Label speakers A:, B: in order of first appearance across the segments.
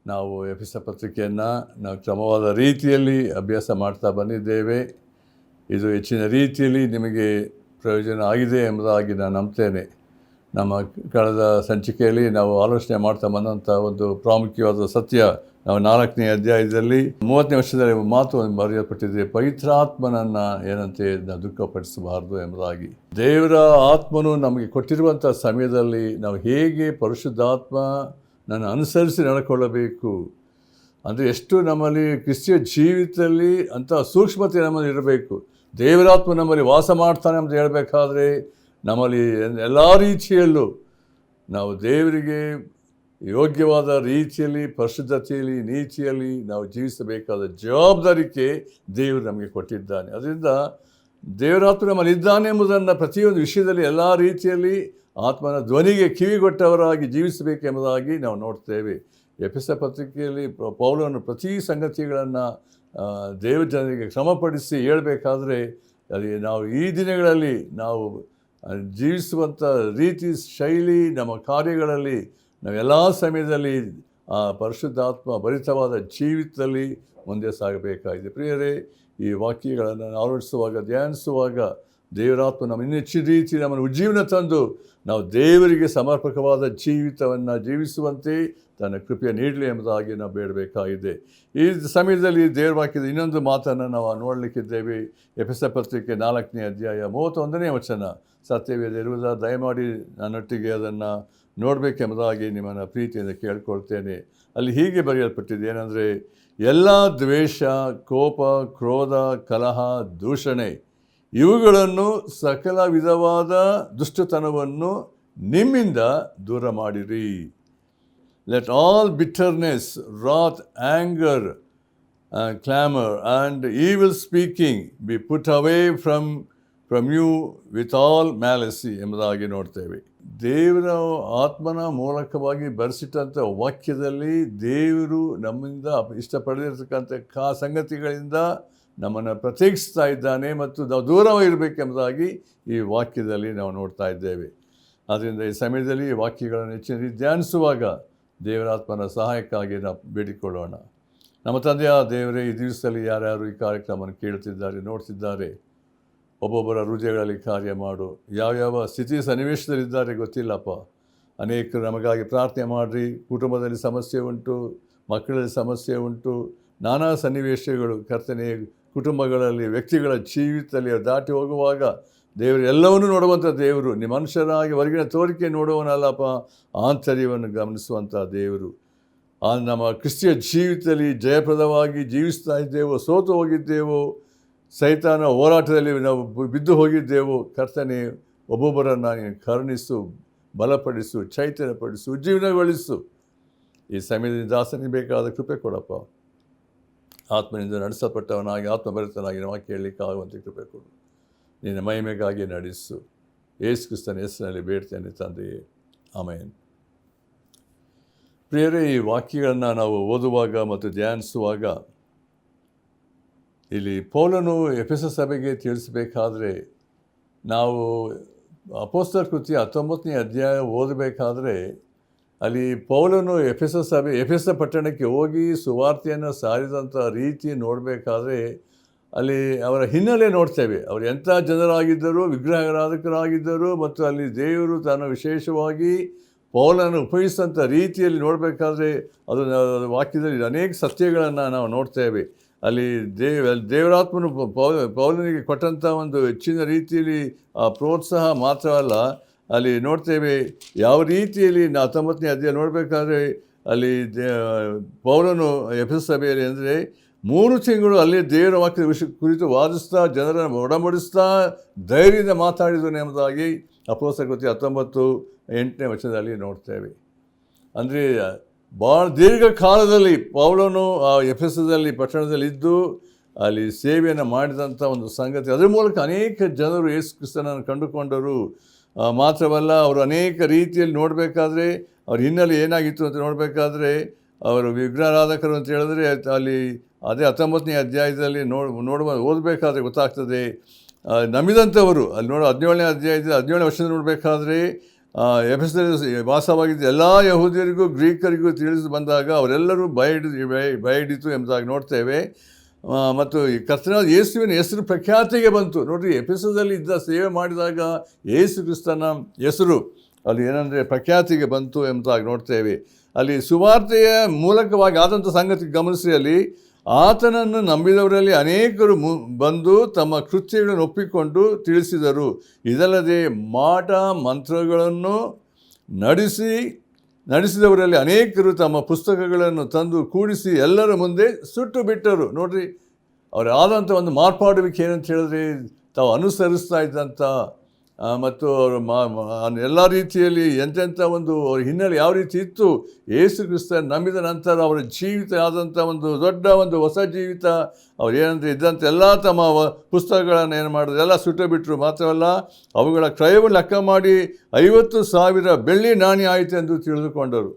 A: ನಾವು ಎಫೆಸ ಪತ್ರಿಕೆಯನ್ನು ನಾವು ಕ್ರಮವಾದ ರೀತಿಯಲ್ಲಿ ಅಭ್ಯಾಸ ಮಾಡ್ತಾ ಬಂದಿದ್ದೇವೆ. ಇದು ಹೆಚ್ಚಿನ ರೀತಿಯಲ್ಲಿ ನಿಮಗೆ ಪ್ರಯೋಜನ ಆಗಿದೆ ಎಂಬುದಾಗಿ ನಾನು ನಂಬ್ತೇನೆ. ನಮ್ಮ ಕಳೆದ ಸಂಚಿಕೆಯಲ್ಲಿ ನಾವು ಆಲೋಚನೆ ಮಾಡ್ತಾ ಬಂದಂಥ ಒಂದು ಪ್ರಾಮುಖ್ಯವಾದ ಸತ್ಯ, ನಾವು 4ನೇ ಅಧ್ಯಾಯದಲ್ಲಿ 30ನೇ ವರ್ಷದಲ್ಲಿ ಮಾತು ಬರೆಯಲ್ಪಟ್ಟಿದೆ, ಪವಿತ್ರಾತ್ಮನನ್ನು ಏನಂತೆ ನಾವು ದುಃಖಪಡಿಸಬಾರದು ಎಂಬುದಾಗಿ. ದೇವರ ಆತ್ಮನು ನಮಗೆ ಕೊಟ್ಟಿರುವಂಥ ಸಮಯದಲ್ಲಿ ನಾವು ಹೇಗೆ ಪರಿಶುದ್ಧಾತ್ಮ ನನ್ನ ಅನುಸರಿಸಿ ನಡ್ಕೊಳ್ಳಬೇಕು, ಅಂದರೆ ಎಷ್ಟು ನಮ್ಮಲ್ಲಿ ಕ್ರಿಸ್ತಿಯ ಜೀವಿತದಲ್ಲಿ ಅಂಥ ಸೂಕ್ಷ್ಮತೆ ನಮ್ಮಲ್ಲಿ ಇರಬೇಕು. ದೇವರಾತ್ಮ ನಮ್ಮಲ್ಲಿ ವಾಸ ಮಾಡ್ತಾನೆ ಅಂತ ಹೇಳಬೇಕಾದ್ರೆ ನಮ್ಮಲ್ಲಿ ಎಲ್ಲ ರೀತಿಯಲ್ಲೂ ನಾವು ದೇವರಿಗೆ ಯೋಗ್ಯವಾದ ರೀತಿಯಲ್ಲಿ, ಪರಿಶುದ್ಧತೆಯಲ್ಲಿ, ನೀತಿಯಲ್ಲಿ ನಾವು ಜೀವಿಸಬೇಕಾದ ಜವಾಬ್ದಾರಿಕೆ ದೇವರು ನಮಗೆ ಕೊಟ್ಟಿದ್ದಾನೆ. ಅದರಿಂದ ದೇವರಾತ್ಮ ನಮ್ಮಲ್ಲಿ ಇದ್ದಾನೆ ಎಂಬುದನ್ನು ಪ್ರತಿಯೊಂದು ವಿಷಯದಲ್ಲಿ ಎಲ್ಲ ರೀತಿಯಲ್ಲಿ ಆತ್ಮನ ಧ್ವನಿಗೆ ಕಿವಿಗೊಟ್ಟವರಾಗಿ ಜೀವಿಸಬೇಕೆಂಬುದಾಗಿ ನಾವು ನೋಡ್ತೇವೆ. ಎಫೆಸ ಪತ್ರಿಕೆಯಲ್ಲಿ ಪೌಲನು ಪ್ರತಿ ಸಂಗತಿಗಳನ್ನು ದೇವ ಜನರಿಗೆ ಶ್ರಮಪಡಿಸಿ ಹೇಳಬೇಕಾದ್ರೆ ಅಲ್ಲಿ ನಾವು ಈ ದಿನಗಳಲ್ಲಿ ನಾವು ಜೀವಿಸುವಂಥ ರೀತಿ, ಶೈಲಿ, ನಮ್ಮ ಕಾರ್ಯಗಳಲ್ಲಿ ನಾವೆಲ್ಲ ಸಮಯದಲ್ಲಿ ಆ ಪರಿಶುದ್ಧಾತ್ಮ ಭರಿತವಾದ ಜೀವಿತದಲ್ಲಿ ಮುಂದೆ ಸಾಗಬೇಕಾಗಿದೆ. ಪ್ರಿಯರೇ, ಈ ವಾಕ್ಯಗಳನ್ನು ಅಳವಡಿಸುವಾಗ, ಧ್ಯಾನಿಸುವಾಗ ದೇವರಾತ್ಮ ನಮ್ಮ ಇನ್ನೂ ಹೆಚ್ಚಿನ ರೀತಿ ನಮ್ಮನ್ನು ಉಜ್ಜೀವನ ತಂದು ನಾವು ದೇವರಿಗೆ ಸಮರ್ಪಕವಾದ ಜೀವಿತವನ್ನು ಜೀವಿಸುವಂತೆ ತನ್ನ ಕೃಪೆ ನೀಡಲಿ ಎಂಬುದಾಗಿ ನಾವು ಬೇಡಬೇಕಾಗಿದೆ. ಈ ಸಮಯದಲ್ಲಿ ದೇವರ ವಾಕ್ಯದ ಇನ್ನೊಂದು ಮಾತನ್ನು ನಾವು ನೋಡಲಿಕ್ಕಿದ್ದೇವೆ. ಎಫೆಸ ಪತ್ರಿಕೆ 4ನೇ ಅಧ್ಯಾಯ 31ನೇ ವಚನ. ಸತ್ಯವೇದ ಇರುವುದ ದಯಮಾಡಿ ನನ್ನೊಟ್ಟಿಗೆ ಅದನ್ನು ನೋಡಬೇಕೆಂಬುದಾಗಿ ನಿಮ್ಮನ್ನು ಪ್ರೀತಿಯಿಂದ ಕೇಳ್ಕೊಳ್ತೇನೆ. ಅಲ್ಲಿ ಹೀಗೆ ಬರೆಯಲ್ಪಟ್ಟಿದೆ, ಏನಂದರೆ, ಎಲ್ಲ ದ್ವೇಷ, ಕೋಪ, ಕ್ರೋಧ, ಕಲಹ, ದೂಷಣೆ ಇವುಗಳನ್ನು ಸಕಲ ವಿಧವಾದ ದುಷ್ಟತನವನ್ನು ನಿಮ್ಮಿಂದ ದೂರ ಮಾಡಿರಿ. Let all bitterness, wrath, anger, clamor and evil speaking be put away from you with all malice ಎಂಬುದಾಗಿ ನೋಡ್ತೇವೆ. ದೇವರ ಆತ್ಮನ ಮೂಲಕವಾಗಿ ಬರೆಸಿಟ್ಟಂಥ ವಾಕ್ಯದಲ್ಲಿ ದೇವರು ನಮ್ಮಿಂದ ಇಷ್ಟಪಡದಿರ್ತಕ್ಕಂಥ ಸಂಗತಿಗಳಿಂದ ನಮ್ಮನ್ನು ಪ್ರತ್ಯೇಕಿಸ್ತಾ ಇದ್ದಾನೆ ಮತ್ತು ನಾವು ದೂರವಾಗಿರಬೇಕೆಂಬುದಾಗಿ ಈ ವಾಕ್ಯದಲ್ಲಿ ನಾವು ನೋಡ್ತಾ ಇದ್ದೇವೆ. ಆದ್ದರಿಂದ ಈ ಸಮಯದಲ್ಲಿ ಈ ವಾಕ್ಯಗಳನ್ನು ಹೆಚ್ಚಿನ ರೀತಿ ಧ್ಯಾನಿಸುವಾಗ ದೇವರಾತ್ಮನ ಸಹಾಯಕ್ಕಾಗಿ ನಾವು ಬೇಡಿಕೊಳ್ಳೋಣ. ನಮ್ಮ ತಂದೆಯ ದೇವರೇ, ಈ ದಿವಸದಲ್ಲಿ ಯಾರ್ಯಾರು ಈ ಕಾರ್ಯಕ್ರಮವನ್ನು ಕೇಳ್ತಿದ್ದಾರೆ, ನೋಡ್ತಿದ್ದಾರೆ, ಒಬ್ಬೊಬ್ಬರ ಹೃದಯಗಳಲ್ಲಿ ಕಾರ್ಯ ಮಾಡು. ಯಾವ್ಯಾವ ಸ್ಥಿತಿ ಸನ್ನಿವೇಶದಲ್ಲಿದ್ದಾರೆ ಗೊತ್ತಿಲ್ಲಪ್ಪ. ಅನೇಕರು ನಮಗಾಗಿ ಪ್ರಾರ್ಥನೆ ಮಾಡಿರಿ. ಕುಟುಂಬದಲ್ಲಿ ಸಮಸ್ಯೆ ಉಂಟು, ಮಕ್ಕಳಲ್ಲಿ ಸಮಸ್ಯೆ ಉಂಟು, ನಾನಾ ಸನ್ನಿವೇಶಗಳು ಕರ್ತನೆ ಕುಟುಂಬಗಳಲ್ಲಿ, ವ್ಯಕ್ತಿಗಳ ಜೀವಿತದಲ್ಲಿ ದಾಟಿ ಹೋಗುವಾಗ ದೇವರು ಎಲ್ಲವನ್ನೂ ನೋಡುವಂಥ ದೇವರು. ನಿಮ್ಮ ಮನುಷ್ಯರಾಗಿ ಹೊರಗಿನ ತೋರಿಕೆ ನೋಡುವನಲ್ಲಪ್ಪ, ಆಂತರ್ಯವನ್ನು ಗಮನಿಸುವಂಥ ದೇವರು. ನಮ್ಮ ಕ್ರಿಸ್ತಿಯ ಜೀವಿತದಲ್ಲಿ ಜಯಪ್ರದವಾಗಿ ಜೀವಿಸ್ತಾ ಇದ್ದೇವೋ, ಸೋತು ಹೋಗಿದ್ದೇವೋ, ಸೈತಾನ ಹೋರಾಟದಲ್ಲಿ ನಾವು ಬಿದ್ದು ಹೋಗಿದ್ದೇವೋ, ಕರ್ತನೆ ಒಬ್ಬೊಬ್ಬರನ್ನು ನೀನು ಕರುಣಿಸು, ಬಲಪಡಿಸು, ಚೈತನ್ಯಪಡಿಸು, ಉಜ್ಜೀವನಗೊಳಿಸು. ಈ ಸಮಯದಲ್ಲಿ ದಾಸನಿಗೆ ಬೇಕಾದ ಕೃಪೆ ಕೊಡಪ್ಪ. ಆತ್ಮನಿಂದ ನಡೆಸಲ್ಪಟ್ಟವನಾಗಿ, ಆತ್ಮಭರಿತನಾಗಿ ನಾವು ಕೇಳಲಿಕ್ಕಾಗುವಂತೆ ಕೃಪೆ ಕೊಡು. ನಿನ್ನ ಮಹಿಮೆಗಾಗಿ ನಡೆಸು. ಯೇಸು ಕ್ರಿಸ್ತನ ಹೆಸರಿನಲ್ಲಿ ಬೇಡ್ತೇನೆ ತಂದೆಯೇ, ಆಮೆನ್. ಪ್ರಿಯರೇ, ಈ ವಾಕ್ಯಗಳನ್ನು ನಾವು ಓದುವಾಗ ಮತ್ತು ಧ್ಯಾನಿಸುವಾಗ ಇಲ್ಲಿ ಪೌಲನು ಎಫೆಸ ಸಭೆಗೆ ತಿಳಿಸಬೇಕಾದ್ರೆ, ನಾವು ಅಪೊಸ್ತಲರ ಕೃತ್ಯ 19ನೇ ಅಧ್ಯಾಯ ಓದಬೇಕಾದ್ರೆ ಅಲ್ಲಿ ಪೌಲನು ಎಫೆಸ ಪಟ್ಟಣಕ್ಕೆ ಹೋಗಿ ಸುವಾರ್ತೆಯನ್ನು ಸಾರಿದಂಥ ರೀತಿ ನೋಡಬೇಕಾದ್ರೆ ಅಲ್ಲಿ ಅವರ ಹಿನ್ನೆಲೆ ನೋಡ್ತೇವೆ. ಅವರು ಎಂಥ ಜನರಾಗಿದ್ದರು, ವಿಗ್ರಹಾರಾಧಕರಾಗಿದ್ದರು, ಮತ್ತು ಅಲ್ಲಿ ದೇವರು ತಾನು ವಿಶೇಷವಾಗಿ ಪೌಲನ್ನು ಉಪಯೋಗಿಸಿದಂಥ ರೀತಿಯಲ್ಲಿ ನೋಡಬೇಕಾದ್ರೆ ಅದು ವಾಕ್ಯದಲ್ಲಿ ಅನೇಕ ಸತ್ಯಗಳನ್ನು ನಾವು ನೋಡ್ತೇವೆ. ಅಲ್ಲಿ ದೇವರಾತ್ಮನು ಪೌಲನಿಗೆ ಕೊಟ್ಟಂಥ ಒಂದು ಹೆಚ್ಚಿನ ರೀತಿಯಲ್ಲಿ ಪ್ರೋತ್ಸಾಹ ಮಾತ್ರವಲ್ಲ, ಅಲ್ಲಿ ನೋಡ್ತೇವೆ ಯಾವ ರೀತಿಯಲ್ಲಿ 19ನೇ ಅಧ್ಯಾಯ ನೋಡಬೇಕಾದ್ರೆ ಅಲ್ಲಿ ಪೌಲನು ಎಫೆಸ ಸಭೆಯಲ್ಲಿ ಅಂದರೆ 3 ತಿಂಗಳು ಅಲ್ಲಿ ದೇವರ ವಾಕ್ಯದ ವಿಷಯ ಕುರಿತು ವಾದಿಸ್ತಾ, ಜನರನ್ನು ಒಡಂಬಡಿಸ್ತಾ ಧೈರ್ಯದಿಂದ ಮಾತಾಡಿದನು ಎಂಬುದಾಗಿ ಅಪೊಸ್ತಲರ ಕೃತ್ಯ 19:8ನೇ ವಚನದಲ್ಲಿ ನೋಡ್ತೇವೆ. ಅಂದರೆ ಭಾಳ ದೀರ್ಘಕಾಲದಲ್ಲಿ ಪೌಲನು ಆ ಎಫೆಸದಲ್ಲಿ ಪಟ್ಟಣದಲ್ಲಿದ್ದು ಅಲ್ಲಿ ಸೇವೆಯನ್ನು ಮಾಡಿದಂಥ ಒಂದು ಸಂಗತಿ. ಅದರ ಮೂಲಕ ಅನೇಕ ಜನರು ಯೇಸು ಕ್ರಿಸ್ತನನ್ನು ಕಂಡುಕೊಂಡರು. ಮಾತ್ರವಲ್ಲ, ಅವರು ಅನೇಕ ರೀತಿಯಲ್ಲಿ ನೋಡಬೇಕಾದ್ರೆ ಅವ್ರ ಹಿನ್ನೆಲೆ ಏನಾಗಿತ್ತು ಅಂತ ನೋಡಬೇಕಾದ್ರೆ, ಅವರು ವಿಗ್ರಹಾರಾಧಕರು ಅಂತ ಹೇಳಿದ್ರೆ ಅಲ್ಲಿ ಅದೇ 19ನೇ ಅಧ್ಯಾಯದಲ್ಲಿ ಓದಬೇಕಾದ್ರೆ ಗೊತ್ತಾಗ್ತದೆ. ನಂಬಿದಂಥವರು ಅಲ್ಲಿ 17ನೇ ಅಧ್ಯಾಯದಲ್ಲಿ 17ನೇ ವರ್ಷದಲ್ಲಿ ನೋಡಬೇಕಾದ್ರೆ ಎಫೆಸದಲ್ಲಿ ವಾಸವಾಗಿದ್ದ ಎಲ್ಲ ಯಹೂದ್ಯರಿಗೂ ಗ್ರೀಕರಿಗೂ ತಿಳಿದು ಬಂದಾಗ ಅವರೆಲ್ಲರೂ ಭಯಹಿಡಿತು ಎಂಬುದಾಗಿ ನೋಡ್ತೇವೆ. ಮತ್ತು ಈ ಕರ್ತನಾದ ಯೇಸುವಿನ ಹೆಸರು ಪ್ರಖ್ಯಾತಿಗೆ ಬಂತು. ನೋಡಿರಿ, ಎಫೆಸದಲ್ಲಿ ಇದ್ದ ಸೇವೆ ಮಾಡಿದಾಗ ಯೇಸು ಕ್ರಿಸ್ತನ ಹೆಸರು ಅಲ್ಲಿ ಏನಂದರೆ ಪ್ರಖ್ಯಾತಿಗೆ ಬಂತು ಎಂಬುದಾಗಿ ನೋಡ್ತೇವೆ. ಅಲ್ಲಿ ಸುವಾರ್ತೆಯ ಮೂಲಕವಾಗಿ ಆದಂಥ ಸಂಗತಿ ಗಮನಿಸಿ, ಅಲ್ಲಿ ಆತನನ್ನು ನಂಬಿದವರಲ್ಲಿ ಅನೇಕರು ಬಂದು ತಮ್ಮ ಕೃತ್ಯಗಳನ್ನು ಒಪ್ಪಿಕೊಂಡು ತಿಳಿಸಿದರು. ಇದಲ್ಲದೆ ಮಾಟ ಮಂತ್ರಗಳನ್ನು ನಡೆಸಿದವರಲ್ಲಿ ಅನೇಕರು ತಮ್ಮ ಪುಸ್ತಕಗಳನ್ನು ತಂದು ಕೂಡಿಸಿ ಎಲ್ಲರ ಮುಂದೆ ಸುಟ್ಟು ಬಿಟ್ಟರು. ನೋಡ್ರಿ, ಅವರು ಆದಂಥ ಒಂದು ಮಾರ್ಪಾಡುವಿಕೆ ಏನಂತ ಹೇಳಿದ್ರೆ, ತಾವು ಅನುಸರಿಸ್ತಾ ಇದ್ದಂಥ ಮತ್ತು ಅವರು ಎಲ್ಲ ರೀತಿಯಲ್ಲಿ ಎಂತೆಂಥ ಒಂದು ಅವ್ರ ಹಿನ್ನೆಲೆ ಯಾವ ರೀತಿ ಇತ್ತು, ಯೇಸು ಕ್ರಿಸ್ತ ನಂಬಿದ ನಂತರ ಅವರ ಜೀವಿತ ಆದಂಥ ಒಂದು ದೊಡ್ಡ ಒಂದು ಹೊಸ ಜೀವಿತ ಅವ್ರು ಏನಂದರೆ ಇದ್ದಂಥ ಎಲ್ಲ ತಮ್ಮ ಪುಸ್ತಕಗಳನ್ನು ಏನು ಮಾಡೋದು ಎಲ್ಲ ಸುಟ್ಟು ಬಿಟ್ಟರು. ಮಾತ್ರವಲ್ಲ, ಅವುಗಳ ಕ್ರಯವನ್ನು ಲೆಕ್ಕ ಮಾಡಿ 50,000 ಬೆಳ್ಳಿ ನಾಣ್ಯ ಆಯಿತು ಎಂದು ತಿಳಿದುಕೊಂಡರು.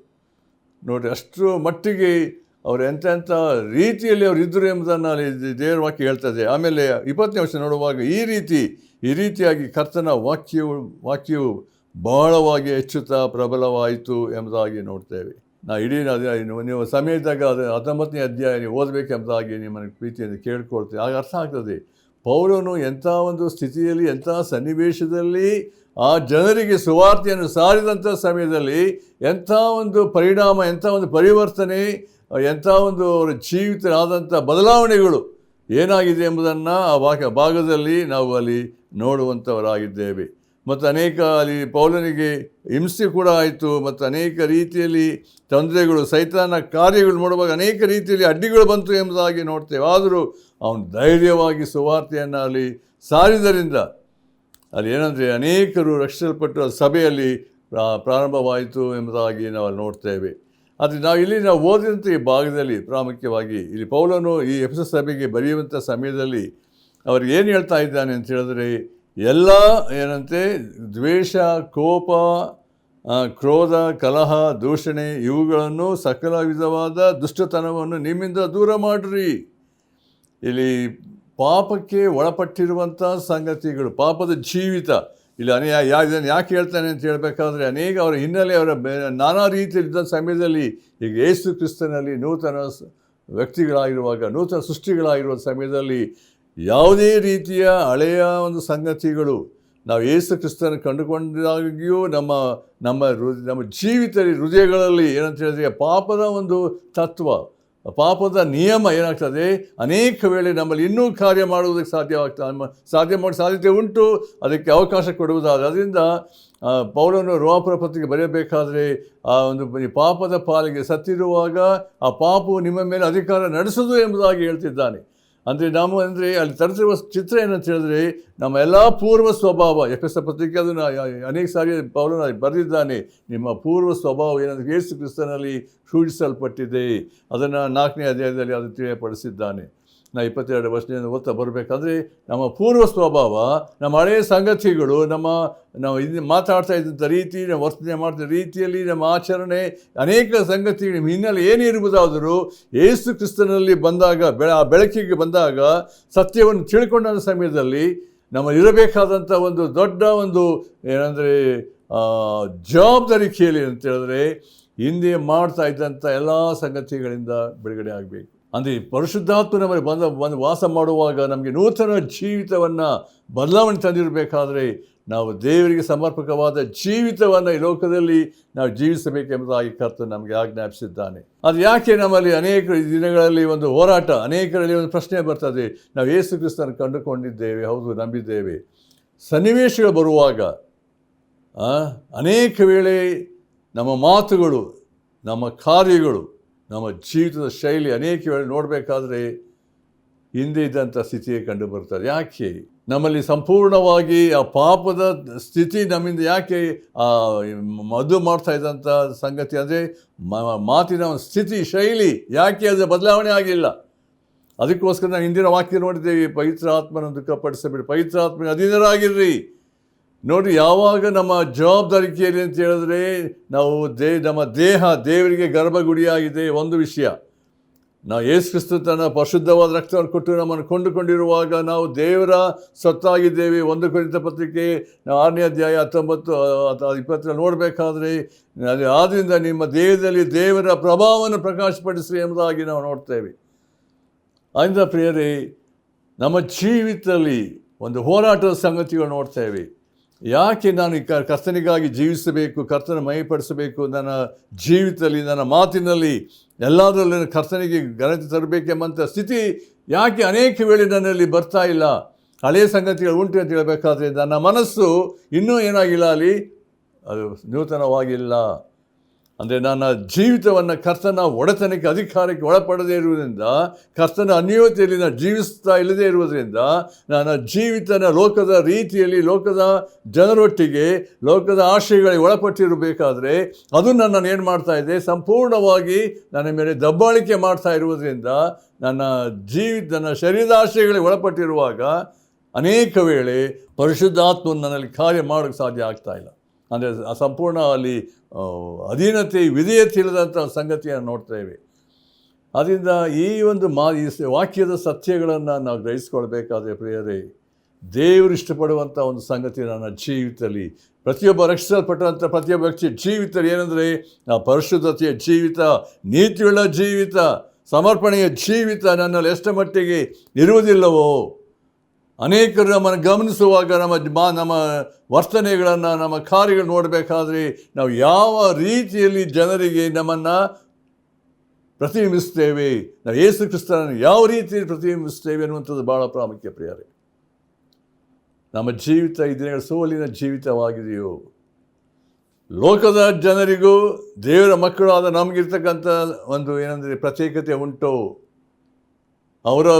A: ನೋಡಿರಿ, ಅಷ್ಟರ ಮಟ್ಟಿಗೆ ಅವರು ಎಂತೆಂಥ ರೀತಿಯಲ್ಲಿ ಅವರು ಇದ್ದರು ಎಂಬುದನ್ನು ಅಲ್ಲಿ ದೇವರ ವಾಕ್ಯ ಹೇಳ್ತದೆ. ಆಮೇಲೆ 20ನೇ ವರ್ಷ ನೋಡುವಾಗ ಈ ರೀತಿಯಾಗಿ ಕರ್ತನ ವಾಕ್ಯವು ಬಹಳವಾಗಿ ಹೆಚ್ಚುತ್ತಾ ಪ್ರಬಲವಾಯಿತು ಎಂಬುದಾಗಿ ನೋಡ್ತೇವೆ. ಇಡೀ ನೀವು ಸಮಯ ಇದ್ದಾಗ ಅದು 19ನೇ ಅಧ್ಯಾಯ ನೀವು ಓದಬೇಕೆಂಬುದಾಗಿ ನಿಮ್ಮನ್ನು ಪ್ರೀತಿಯಿಂದ ಕೇಳ್ಕೊಳ್ತೇವೆ. ಆಗ ಅರ್ಥ ಆಗ್ತದೆ ಪೌಲನು ಎಂಥ ಒಂದು ಸ್ಥಿತಿಯಲ್ಲಿ, ಎಂಥ ಸನ್ನಿವೇಶದಲ್ಲಿ ಆ ಜನರಿಗೆ ಸುವಾರ್ತೆಯನ್ನು ಸಾರಿದಂಥ ಸಮಯದಲ್ಲಿ ಎಂಥ ಒಂದು ಪರಿಣಾಮ, ಎಂಥ ಒಂದು ಪರಿವರ್ತನೆ, ಎಂಥ ಒಂದು ಅವರ ಜೀವಿತ ಆದಂಥ ಬದಲಾವಣೆಗಳು ಏನಾಗಿದೆ ಎಂಬುದನ್ನು ಆ ಭಾಗದಲ್ಲಿ ನಾವು ಅಲ್ಲಿ ನೋಡುವಂಥವರಾಗಿದ್ದೇವೆ. ಮತ್ತು ಅನೇಕ ಅಲ್ಲಿ ಪೌಲನಿಗೆ ಹಿಂಸೆ ಕೂಡ ಆಯಿತು, ಮತ್ತು ಅನೇಕ ರೀತಿಯಲ್ಲಿ ತೊಂದರೆಗಳು, ಸೈತಾನ ಕಾರ್ಯಗಳು ನೋಡುವಾಗ ಅನೇಕ ರೀತಿಯಲ್ಲಿ ಅಡ್ಡಿಗಳು ಬಂತು ಎಂಬುದಾಗಿ ನೋಡ್ತೇವೆ. ಆದರೂ ಅವನು ಧೈರ್ಯವಾಗಿ ಸುವಾರ್ತೆಯನ್ನು ಅಲ್ಲಿ ಸಾರಿದ್ದರಿಂದ ಅಲ್ಲಿ ಏನಂದರೆ ಅನೇಕರು ರಕ್ಷಿಸಲ್ಪಟ್ಟು ಸಭೆಯಲ್ಲಿ ಪ್ರಾರಂಭವಾಯಿತು ಎಂಬುದಾಗಿ ನಾವು ಅಲ್ಲಿ ನೋಡ್ತೇವೆ. ಆದರೆ ನಾವು ಓದಿದಂಥ ಈ ಭಾಗದಲ್ಲಿ ಪ್ರಾಮುಖ್ಯವಾಗಿ ಇಲ್ಲಿ ಪೌಲನು ಈ ಎಫೆಸ ಸಭೆಗೆ ಬರೆಯುವಂಥ ಸಮಯದಲ್ಲಿ ಅವ್ರಿಗೆ ಏನು ಹೇಳ್ತಾ ಇದ್ದಾನೆ ಅಂತ ಹೇಳಿದ್ರೆ, ಎಲ್ಲ ಏನಂತೆ ದ್ವೇಷ, ಕೋಪ, ಕ್ರೋಧ, ಕಲಹ, ದೂಷಣೆ ಇವುಗಳನ್ನು ಸಕಲ ವಿಧವಾದ ದುಷ್ಟತನವನ್ನು ನಿಮ್ಮಿಂದ ದೂರ ಮಾಡಿರಿ. ಇಲ್ಲಿ ಪಾಪಕ್ಕೆ ಒಳಪಟ್ಟಿರುವಂಥ ಸಂಗತಿಗಳು, ಪಾಪದ ಜೀವಿತ ಇಲ್ಲಿ ಇದನ್ನು ಯಾಕೆ ಹೇಳ್ತಾನೆ ಅಂತ ಹೇಳಬೇಕಾದ್ರೆ, ಅನೇಕ ಅವರ ಹಿನ್ನೆಲೆ ಅವರ ನಾನಾ ರೀತಿಯಲ್ಲಿದ್ದ ಸಮಯದಲ್ಲಿ ಈಗ ಯೇಸು ಕ್ರಿಸ್ತನಲ್ಲಿ ನೂತನ ವ್ಯಕ್ತಿಗಳಾಗಿರುವಾಗ, ನೂತನ ಸೃಷ್ಟಿಗಳಾಗಿರುವ ಸಮಯದಲ್ಲಿ ಯಾವುದೇ ರೀತಿಯ ಹಳೆಯ ಒಂದು ಸಂಗತಿಗಳು ನಾವು ಯೇಸು ಕ್ರಿಸ್ತನ ಕಂಡುಕೊಂಡಾಗಿಯೂ ನಮ್ಮ ಜೀವಿತ ಹೃದಯಗಳಲ್ಲಿ ಏನಂತ ಹೇಳಿದ್ರೆ ಪಾಪದ ಒಂದು ತತ್ವ, ಪಾಪದ ನಿಯಮ ಏನಾಗ್ತದೆ, ಅನೇಕ ವೇಳೆ ನಮ್ಮಲ್ಲಿ ಇನ್ನೂ ಕಾರ್ಯ ಮಾಡುವುದಕ್ಕೆ ಸಾಧ್ಯತೆ ಉಂಟು. ಅದಕ್ಕೆ ಅವಕಾಶ ಕೊಡುವುದಾದರೆ ಅದರಿಂದ ಪೌಲನು ರೋಮಾಪುರ ಪತ್ರಿಕೆ ಬರೆಯಬೇಕಾದ್ರೆ ಆ ಒಂದು ಪಾಪದ ಪಾಲಿಗೆ ಸತ್ತಿರುವಾಗ ಆ ಪಾಪವು ನಿಮ್ಮ ಮೇಲೆ ಅಧಿಕಾರ ನಡೆಸುವುದು ಎಂಬುದಾಗಿ ಹೇಳ್ತಿದ್ದಾನೆ. ಅಂದರೆ ಅಲ್ಲಿ ತರಿಸಿರುವ ಚಿತ್ರ ಏನಂತ ಹೇಳಿದ್ರೆ, ನಮ್ಮ ಎಲ್ಲ ಪೂರ್ವ ಸ್ವಭಾವ, ಎಫೆಸ ಪತ್ರಿಕೆ ಅದನ್ನು ಅನೇಕ ಸಾರಿ ಪೌಲನು ಬರೆದಿದ್ದಾನೆ. ನಿಮ್ಮ ಪೂರ್ವ ಸ್ವಭಾವ ಏನಂದರೆ ಯೇಸು ಕ್ರಿಸ್ತನಲ್ಲಿ ಸೂಚಿಸಲ್ಪಟ್ಟಿದೆ. ಅದನ್ನು 4ನೇ ಅಧ್ಯಾಯದಲ್ಲಿ ಅದು ತಿಳಿಯಪಡಿಸಿದ್ದಾನೆ. 22 ವರ್ಷದಿಂದ ಓದ್ತಾ ಬರಬೇಕಾದ್ರೆ ನಮ್ಮ ಪೂರ್ವ ಸ್ವಭಾವ, ನಮ್ಮ ಹಳೆಯ ಸಂಗತಿಗಳು, ನಾವು ಮಾತಾಡ್ತಾ ಇದ್ದಂಥ ರೀತಿ, ನಾವು ವರ್ತನೆ ಮಾಡ್ತಿದ್ದ ರೀತಿಯಲ್ಲಿ ನಮ್ಮ ಆಚರಣೆ, ಅನೇಕ ಸಂಗತಿಗಳು ಹಿನ್ನೆಲೆ ಏನಿರುವುದಾದರೂ ಯೇಸು ಕ್ರಿಸ್ತನಲ್ಲಿ ಬಂದಾಗ, ಬೆಳಕಿಗೆ ಬಂದಾಗ, ಸತ್ಯವನ್ನು ತಿಳ್ಕೊಂಡ ಸಮಯದಲ್ಲಿ ನಮ್ಮಲ್ಲಿರಬೇಕಾದಂಥ ಒಂದು ದೊಡ್ಡ ಒಂದು ಏನಂದರೆ ಜವಾಬ್ದಾರಿ ಕೇಳಿ ಅಂತ ಹೇಳಿದ್ರೆ, ಹಿಂದೆ ಮಾಡ್ತಾ ಇದ್ದಂಥ ಎಲ್ಲ ಸಂಗತಿಗಳಿಂದ ಬಿಡುಗಡೆ ಆಗಬೇಕು. ಅಂದರೆ ಪರಿಶುದ್ಧಾತ್ಮ ನಮಗೆ ಬಂದು ವಾಸ ಮಾಡುವಾಗ ನಮಗೆ ನೂತನ ಜೀವಿತವನ್ನು ಬದಲಾವಣೆ ತಂದಿರಬೇಕಾದ್ರೆ ನಾವು ದೇವರಿಗೆ ಸಮರ್ಪಕವಾದ ಜೀವಿತವನ್ನು ಈ ಲೋಕದಲ್ಲಿ ನಾವು ಜೀವಿಸಬೇಕೆಂಬುದಾಗಿ ಕರ್ತನು ನಮಗೆ ಆಜ್ಞಾಪಿಸಿದ್ದಾನೆ. ಅದು ಯಾಕೆ ನಮ್ಮಲ್ಲಿ ಅನೇಕ ದಿನಗಳಲ್ಲಿ ಒಂದು ಹೋರಾಟ, ಅನೇಕರಲ್ಲಿ ಒಂದು ಪ್ರಶ್ನೆ ಬರ್ತದೆ, ನಾವು ಯೇಸು ಕ್ರಿಸ್ತನ ಕಂಡುಕೊಂಡಿದ್ದೇವೆ, ಹೌದು ನಂಬಿದ್ದೇವೆ. ಸನ್ನಿವೇಶಗಳು ಬರುವಾಗ ಅನೇಕ ವೇಳೆ ನಮ್ಮ ಮಾತುಗಳು, ನಮ್ಮ ಕಾರ್ಯಗಳು, ನಮ್ಮ ಜೀವಿತದ ಶೈಲಿ ಅನೇಕ ವೇಳೆ ನೋಡಬೇಕಾದ್ರೆ ಹಿಂದೆ ಇದ್ದಂಥ ಸ್ಥಿತಿಯೇ ಕಂಡು ಬರ್ತದೆ. ಯಾಕೆ ನಮ್ಮಲ್ಲಿ ಸಂಪೂರ್ಣವಾಗಿ ಆ ಪಾಪದ ಸ್ಥಿತಿ ನಮ್ಮಿಂದ ಯಾಕೆ ಮದು ಮಾಡ್ತಾ ಇದ್ದಂಥ ಸಂಗತಿ ಅಂದರೆ ಮಾತಿನ ಸ್ಥಿತಿ ಶೈಲಿ ಯಾಕೆ ಅದು ಬದಲಾವಣೆ ಆಗಿಲ್ಲ? ಅದಕ್ಕೋಸ್ಕರ ನಾವು ಹಿಂದಿನ ವಾಕ್ಯ ನೋಡಿದ್ದೇವೆ, ಪವಿತ್ರ ಆತ್ಮನ ದುಃಖಪಡಿಸಬೇಡಿ, ಪವಿತ್ರ ಆತ್ಮನ ಅಧೀನರಾಗಿರ್ರಿ. ನೋಡಿ, ಯಾವಾಗ ನಮ್ಮ ಜವಾಬ್ದಾರಿ ಕೇಳಿ ಅಂತ ಹೇಳಿದ್ರೆ, ನಾವು ನಮ್ಮ ದೇಹ ದೇವರಿಗೆ ಗರ್ಭಗುಡಿಯಾಗಿದೆ ಒಂದು ವಿಷಯ, ನಾವು ಯೇಸು ಕ್ರಿಸ್ತ ತನ್ನ ಪರಿಶುದ್ಧವಾದ ರಕ್ತವನ್ನು ಕೊಟ್ಟು ನಮ್ಮನ್ನು ಕೊಂಡುಕೊಂಡಿರುವಾಗ ನಾವು ದೇವರ ಸತ್ತಾಗಿದ್ದೇವೆ. 1 ಕೊರಿಂಥ ಪತ್ರಿಕೆ 6ನೇ ಅಧ್ಯಾಯ 19-20 ನೋಡಬೇಕಾದ್ರೆ ಆದ್ದರಿಂದ ನಿಮ್ಮ ದೇಹದಲ್ಲಿ ದೇವರ ಪ್ರಭಾವವನ್ನು ಪ್ರಕಾಶಪಡಿಸಿ ಎಂಬುದಾಗಿ ನಾವು ನೋಡ್ತೇವೆ. ಆದ್ದರಿಂದ ಪ್ರಿಯರೇ, ನಮ್ಮ ಜೀವಿತದಲ್ಲಿ ಒಂದು ಹೋರಾಟದ ಸಂಗತಿಗಳು ನೋಡ್ತೇವೆ. ಯಾಕೆ ನಾನು ಈ ಕರ್ತನಿಗಾಗಿ ಜೀವಿಸಬೇಕು, ಕರ್ತನ ಮಹಿಪಡಿಸಬೇಕು, ನನ್ನ ಜೀವಿತದಲ್ಲಿ ನನ್ನ ಮಾತಿನಲ್ಲಿ ಎಲ್ಲದರಲ್ಲೂ ಕರ್ತನಿಗೆ ಘನತೆ ತರಬೇಕೆಂಬಂಥ ಸ್ಥಿತಿ ಯಾಕೆ ಅನೇಕ ವೇಳೆ ನನ್ನಲ್ಲಿ ಬರ್ತಾ ಇಲ್ಲ? ಹಳೆಯ ಸಂಗತಿಗಳು ಉಂಟು ಅಂತ ಹೇಳಬೇಕಾದ್ರೆ ನನ್ನ ಮನಸ್ಸು ಇನ್ನೂ ಏನಾಗಿಲ್ಲ, ಅಲ್ಲಿ ಅದು ನೂತನವಾಗಿಲ್ಲ. ಅಂದರೆ ನನ್ನ ಜೀವಿತವನ್ನು ಕರ್ತನ ಒಡೆತನಕ್ಕೆ ಅಧಿಕಾರಕ್ಕೆ ಒಳಪಡದೇ ಇರುವುದರಿಂದ, ಕರ್ತನ ಅನ್ಯೋನ್ಯತೆಯಲ್ಲಿ ನಾನು ಜೀವಿಸ್ತಾ ಇಲ್ಲದೇ ಇರುವುದರಿಂದ, ನನ್ನ ಜೀವಿತನ ಲೋಕದ ರೀತಿಯಲ್ಲಿ ಲೋಕದ ಜನರೊಟ್ಟಿಗೆ ಲೋಕದ ಆಶಯಗಳಿಗೆ ಒಳಪಟ್ಟಿರಬೇಕಾದ್ರೆ ಅದು ನನ್ನನ್ನು ಏನು ಮಾಡ್ತಾ ಇದೆ, ಸಂಪೂರ್ಣವಾಗಿ ನನ್ನ ಮೇಲೆ ದಬ್ಬಾಳಿಕೆ ಮಾಡ್ತಾ ಇರುವುದರಿಂದ ನನ್ನ ಶರೀರದ ಆಶಯಗಳಿಗೆ ಒಳಪಟ್ಟಿರುವಾಗ ಅನೇಕ ವೇಳೆ ಪರಿಶುದ್ಧಾತ್ಮನು ನನ್ನಲ್ಲಿ ಕಾರ್ಯ ಮಾಡೋಕ್ಕೆ ಸಾಧ್ಯ ಆಗ್ತಾ ಇಲ್ಲ. ಅಂದರೆ ಸಂಪೂರ್ಣ ಅಲ್ಲಿ ಅಧೀನತೆ ವಿಧೇಯತೆ ಇಲ್ಲದಂಥ ಸಂಗತಿಯನ್ನು ನೋಡ್ತೇವೆ. ಆದ್ದರಿಂದ ಈ ಒಂದು ವಾಕ್ಯದ ಸತ್ಯಗಳನ್ನು ನಾವು ಗ್ರಹಿಸ್ಕೊಳ್ಬೇಕಾದ್ರೆ ಪ್ರಿಯರೇ, ದೇವರು ಇಷ್ಟಪಡುವಂಥ ಒಂದು ಸಂಗತಿ ನನ್ನ ಜೀವಿತದಲ್ಲಿ, ಪ್ರತಿಯೊಬ್ಬ ರಕ್ಷಿಸಲ್ಪಟ್ಟಂಥ ಪ್ರತಿಯೊಬ್ಬ ವ್ಯಕ್ತಿ ಜೀವಿತದಲ್ಲಿ ಏನಂದರೆ ಪರಿಶುದ್ಧತೆಯ ಜೀವಿತ, ನೀತಿಯುಳ್ಳ ಜೀವಿತ, ಸಮರ್ಪಣೆಯ ಜೀವಿತ ನನ್ನಲ್ಲಿ ಎಷ್ಟು ಮಟ್ಟಿಗೆ ಇರುವುದಿಲ್ಲವೋ, ಅನೇಕರು ನಮ್ಮನ್ನು ಗಮನಿಸುವಾಗ ನಮ್ಮ ವರ್ತನೆಗಳನ್ನು, ನಮ್ಮ ಕಾರ್ಯಗಳು ನೋಡಬೇಕಾದ್ರೆ ನಾವು ಯಾವ ರೀತಿಯಲ್ಲಿ ಜನರಿಗೆ ನಮ್ಮನ್ನು ಪ್ರತಿಬಿಂಬಿಸ್ತೇವೆ, ನಾವು ಯೇಸು ಕ್ರಿಸ್ತನನ್ನು ಯಾವ ರೀತಿಯಲ್ಲಿ ಪ್ರತಿಬಿಂಬಿಸ್ತೇವೆ ಅನ್ನುವಂಥದ್ದು ಭಾಳ ಪ್ರಾಮುಖ್ಯ ಪ್ರಿಯರೇ. ನಮ್ಮ ಜೀವಿತ ಈ ದಿನಗಳ ಸೋಲಿನ ಜೀವಿತವಾಗಿದೆಯೋ? ಲೋಕದ ಜನರಿಗೂ ದೇವರ ಮಕ್ಕಳಾದ ನಮಗಿರ್ತಕ್ಕಂಥ ಒಂದು ಏನಂದರೆ ಪ್ರತ್ಯೇಕತೆ ಉಂಟು. ಅವರು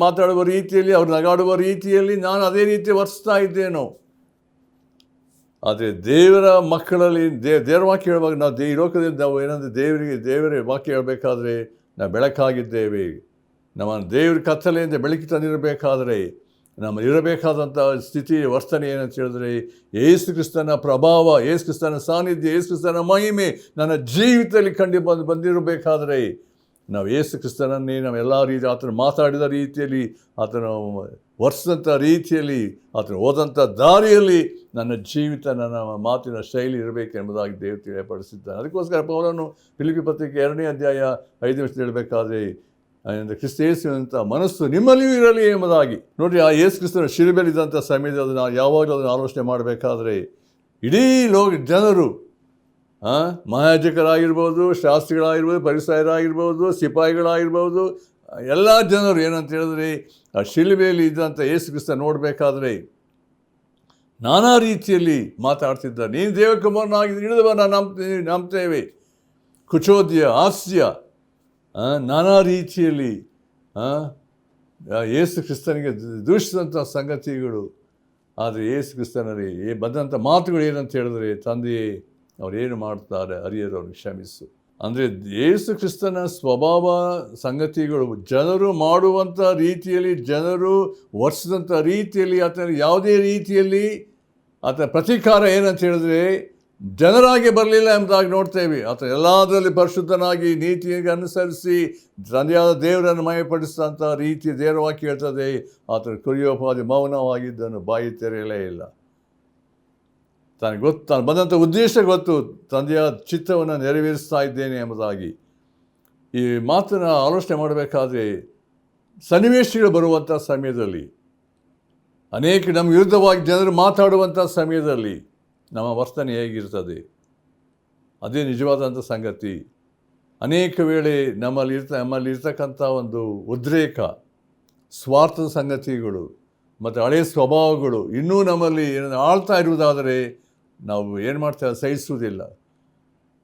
A: ಮಾತಾಡುವ ರೀತಿಯಲ್ಲಿ, ಅವರು ನಗಾಡುವ ರೀತಿಯಲ್ಲಿ ನಾನು ಅದೇ ರೀತಿ ವರ್ತಿಸ್ತಾ ಇದ್ದೇನೋ? ಆದರೆ ದೇವರ ಮಕ್ಕಳಲ್ಲಿ ದೇವರ ವಾಕ್ಯ ಹೇಳುವಾಗ ನಾವು ಈ ಲೋಕದಿಂದ ನಾವು ಏನಂದರೆ ದೇವರ ವಾಕ್ಯ ಹೇಳಬೇಕಾದ್ರೆ ನಾವು ಬೆಳಕಾಗಿದ್ದೇವೆ. ನಮ್ಮ ದೇವ್ರ ಕತ್ತಲೆಯಿಂದ ಬೆಳಕಿ ತಂದಿರಬೇಕಾದ್ರೆ ನಮ್ಮ ಇರಬೇಕಾದಂಥ ಸ್ಥಿತಿ ವರ್ತನೆ ಏನಂತ ಹೇಳಿದ್ರೆ, ಯೇಸು ಕ್ರಿಸ್ತನ ಪ್ರಭಾವ, ಯೇಸು ಕ್ರಿಸ್ತನ ಸಾನ್ನಿಧ್ಯ, ಯೇಸು ಕ್ರಿಸ್ತನ ಮಹಿಮೆ ನನ್ನ ಜೀವಿತದಲ್ಲಿ ಬಂದಿರಬೇಕಾದ್ರೆ ನಾವು ಯೇಸು ಕ್ರಿಸ್ತನನ್ನೇ ನಾವು ಎಲ್ಲ ರೀತಿ ಆತನ ಮಾತಾಡಿದ ರೀತಿಯಲ್ಲಿ, ಆತನ ವರ್ತಿಸಿದಂಥ ರೀತಿಯಲ್ಲಿ, ಆತನ ಹೋದಂಥ ದಾರಿಯಲ್ಲಿ ನನ್ನ ಜೀವಿತ, ನನ್ನ ಮಾತಿನ ಶೈಲಿ ಇರಬೇಕೆಂಬುದಾಗಿ ದೇವರು ತಿಳಿಯಪಡಿಸಿದ್ದಾನೆ. ಅದಕ್ಕೋಸ್ಕರ ಪೌಲನು ಫಿಲಿಪ್ಪಿ ಪತ್ರಿಕೆ 2ನೇ ಅಧ್ಯಾಯ 5 ಹೇಳಬೇಕಾದ್ರೆ, ಕ್ರಿಸ್ತ ಯೇಸುವಿನಂಥ ಮನಸ್ಸು ನಿಮ್ಮಲ್ಲಿಯೂ ಇರಲಿ ಎಂಬುದಾಗಿ. ನೋಡಿರಿ, ಆ ಯೇಸು ಕ್ರಿಸ್ತನ ಶಿಲುಬೆಲಿದ್ದಂಥ ಸಮಯದಲ್ಲಿ ನಾವು ಯಾವಾಗಲೂ ಅದನ್ನು ಆಲೋಚನೆ ಮಾಡಬೇಕಾದ್ರೆ ಇಡೀ ಜನರು, ಮಹಾಯಾಜಕರಾಗಿರ್ಬೋದು, ಶಾಸ್ತ್ರಿಗಳಾಗಿರ್ಬೋದು, ಪರಿಸಯರಾಗಿರ್ಬೋದು, ಸಿಪಾಯಿಗಳಾಗಿರ್ಬೋದು, ಎಲ್ಲ ಜನರು ಏನಂತ ಹೇಳಿದ್ರೆ ಆ ಶಿಲುಬೆಯಲ್ಲಿ ಇದ್ದಂಥ ಯೇಸು ಕ್ರಿಸ್ತ ನೋಡಬೇಕಾದ್ರೆ ನಾನಾ ರೀತಿಯಲ್ಲಿ ಮಾತಾಡ್ತಿದ್ದಾರೆ. ನೀನು ದೇವಕುಮಾರನಾಗಿ ಇಳಿದವ ನಂಬ್ತೇವೆ, ಕುಚೋದ್ಯ, ಹಾಸ್ಯ, ನಾನಾ ರೀತಿಯಲ್ಲಿ ಯೇಸು ಕ್ರಿಸ್ತನಿಗೆ ದೂಷಿಸಿದಂಥ ಸಂಗತಿಗಳು. ಆದರೆ ಯೇಸು ಕ್ರಿಸ್ತನಲ್ಲಿ ಬಂದಂಥ ಮಾತುಗಳು ಏನಂತ ಹೇಳಿದ್ರೆ, ತಂದೆಯೇ ಅವರೇನು ಮಾಡ್ತಾರೆ ಅರಿಯರು ಅವ್ರಿಗೆ ಕ್ಷಮಿಸು. ಅಂದರೆ ಯೇಸು ಕ್ರಿಸ್ತನ ಸ್ವಭಾವ ಸಂಗತಿಗಳು, ಜನರು ಮಾಡುವಂಥ ರೀತಿಯಲ್ಲಿ, ಜನರು ವರ್ತಿಸಿದಂಥ ರೀತಿಯಲ್ಲಿ, ಆತನ ಯಾವುದೇ ರೀತಿಯಲ್ಲಿ ಆತನ ಪ್ರತೀಕಾರ ಏನಂತ ಹೇಳಿದ್ರೆ ಜನರಾಗಿ ಬರಲಿಲ್ಲ ಎಂಬುದಾಗಿ ನೋಡ್ತೇವೆ. ಆತ ಎಲ್ಲದರಲ್ಲಿ ಪರಿಶುದ್ಧನಾಗಿ ನೀತಿಗೆ ಅನುಸರಿಸಿ ತಂದೆಯಾದ ದೇವರನ್ನು ಮಯಪಡಿಸಿದಂಥ ರೀತಿ ದೇವರ ವಾಕ್ಯ ಹೇಳ್ತದೆ. ಆತನ ಕುರಿಯೋಪಾದಿ ಮೌನವಾಗಿದ್ದನು, ಬಾಯಿ ತೆರೆಯಲೇ ಇಲ್ಲ. ತಾನು ಬಂದಂಥ ಉದ್ದೇಶ ಗೊತ್ತು, ತಂದೆಯ ಚಿತ್ತವನ್ನು ನೆರವೇರಿಸ್ತಾ ಇದ್ದೇನೆ ಎಂಬುದಾಗಿ. ಈ ಮಾತನ್ನು ಆಲೋಚನೆ ಮಾಡಬೇಕಾದ್ರೆ ಸನ್ನಿವೇಶಗಳು ಬರುವಂಥ ಸಮಯದಲ್ಲಿ, ಅನೇಕ ನಮ್ಮ ವಿರುದ್ಧವಾಗಿ ಜನರು ಮಾತಾಡುವಂಥ ಸಮಯದಲ್ಲಿ ನಮ್ಮ ವರ್ತನೆ ಹೇಗಿರ್ತದೆ, ಅದೇ ನಿಜವಾದಂಥ ಸಂಗತಿ. ಅನೇಕ ವೇಳೆ ನಮ್ಮಲ್ಲಿ ಇರ್ತಕ್ಕಂಥ ಒಂದು ಉದ್ರೇಕ, ಸ್ವಾರ್ಥದ ಸಂಗತಿಗಳು ಮತ್ತು ಹಳೆಯ ಸ್ವಭಾವಗಳು ಇನ್ನೂ ನಮ್ಮಲ್ಲಿ ಆಳ್ತಾ ಇರುವುದಾದರೆ ನಾವು ಏನು ಮಾಡ್ತೇವೆ, ಸಹಿಸುವುದಿಲ್ಲ.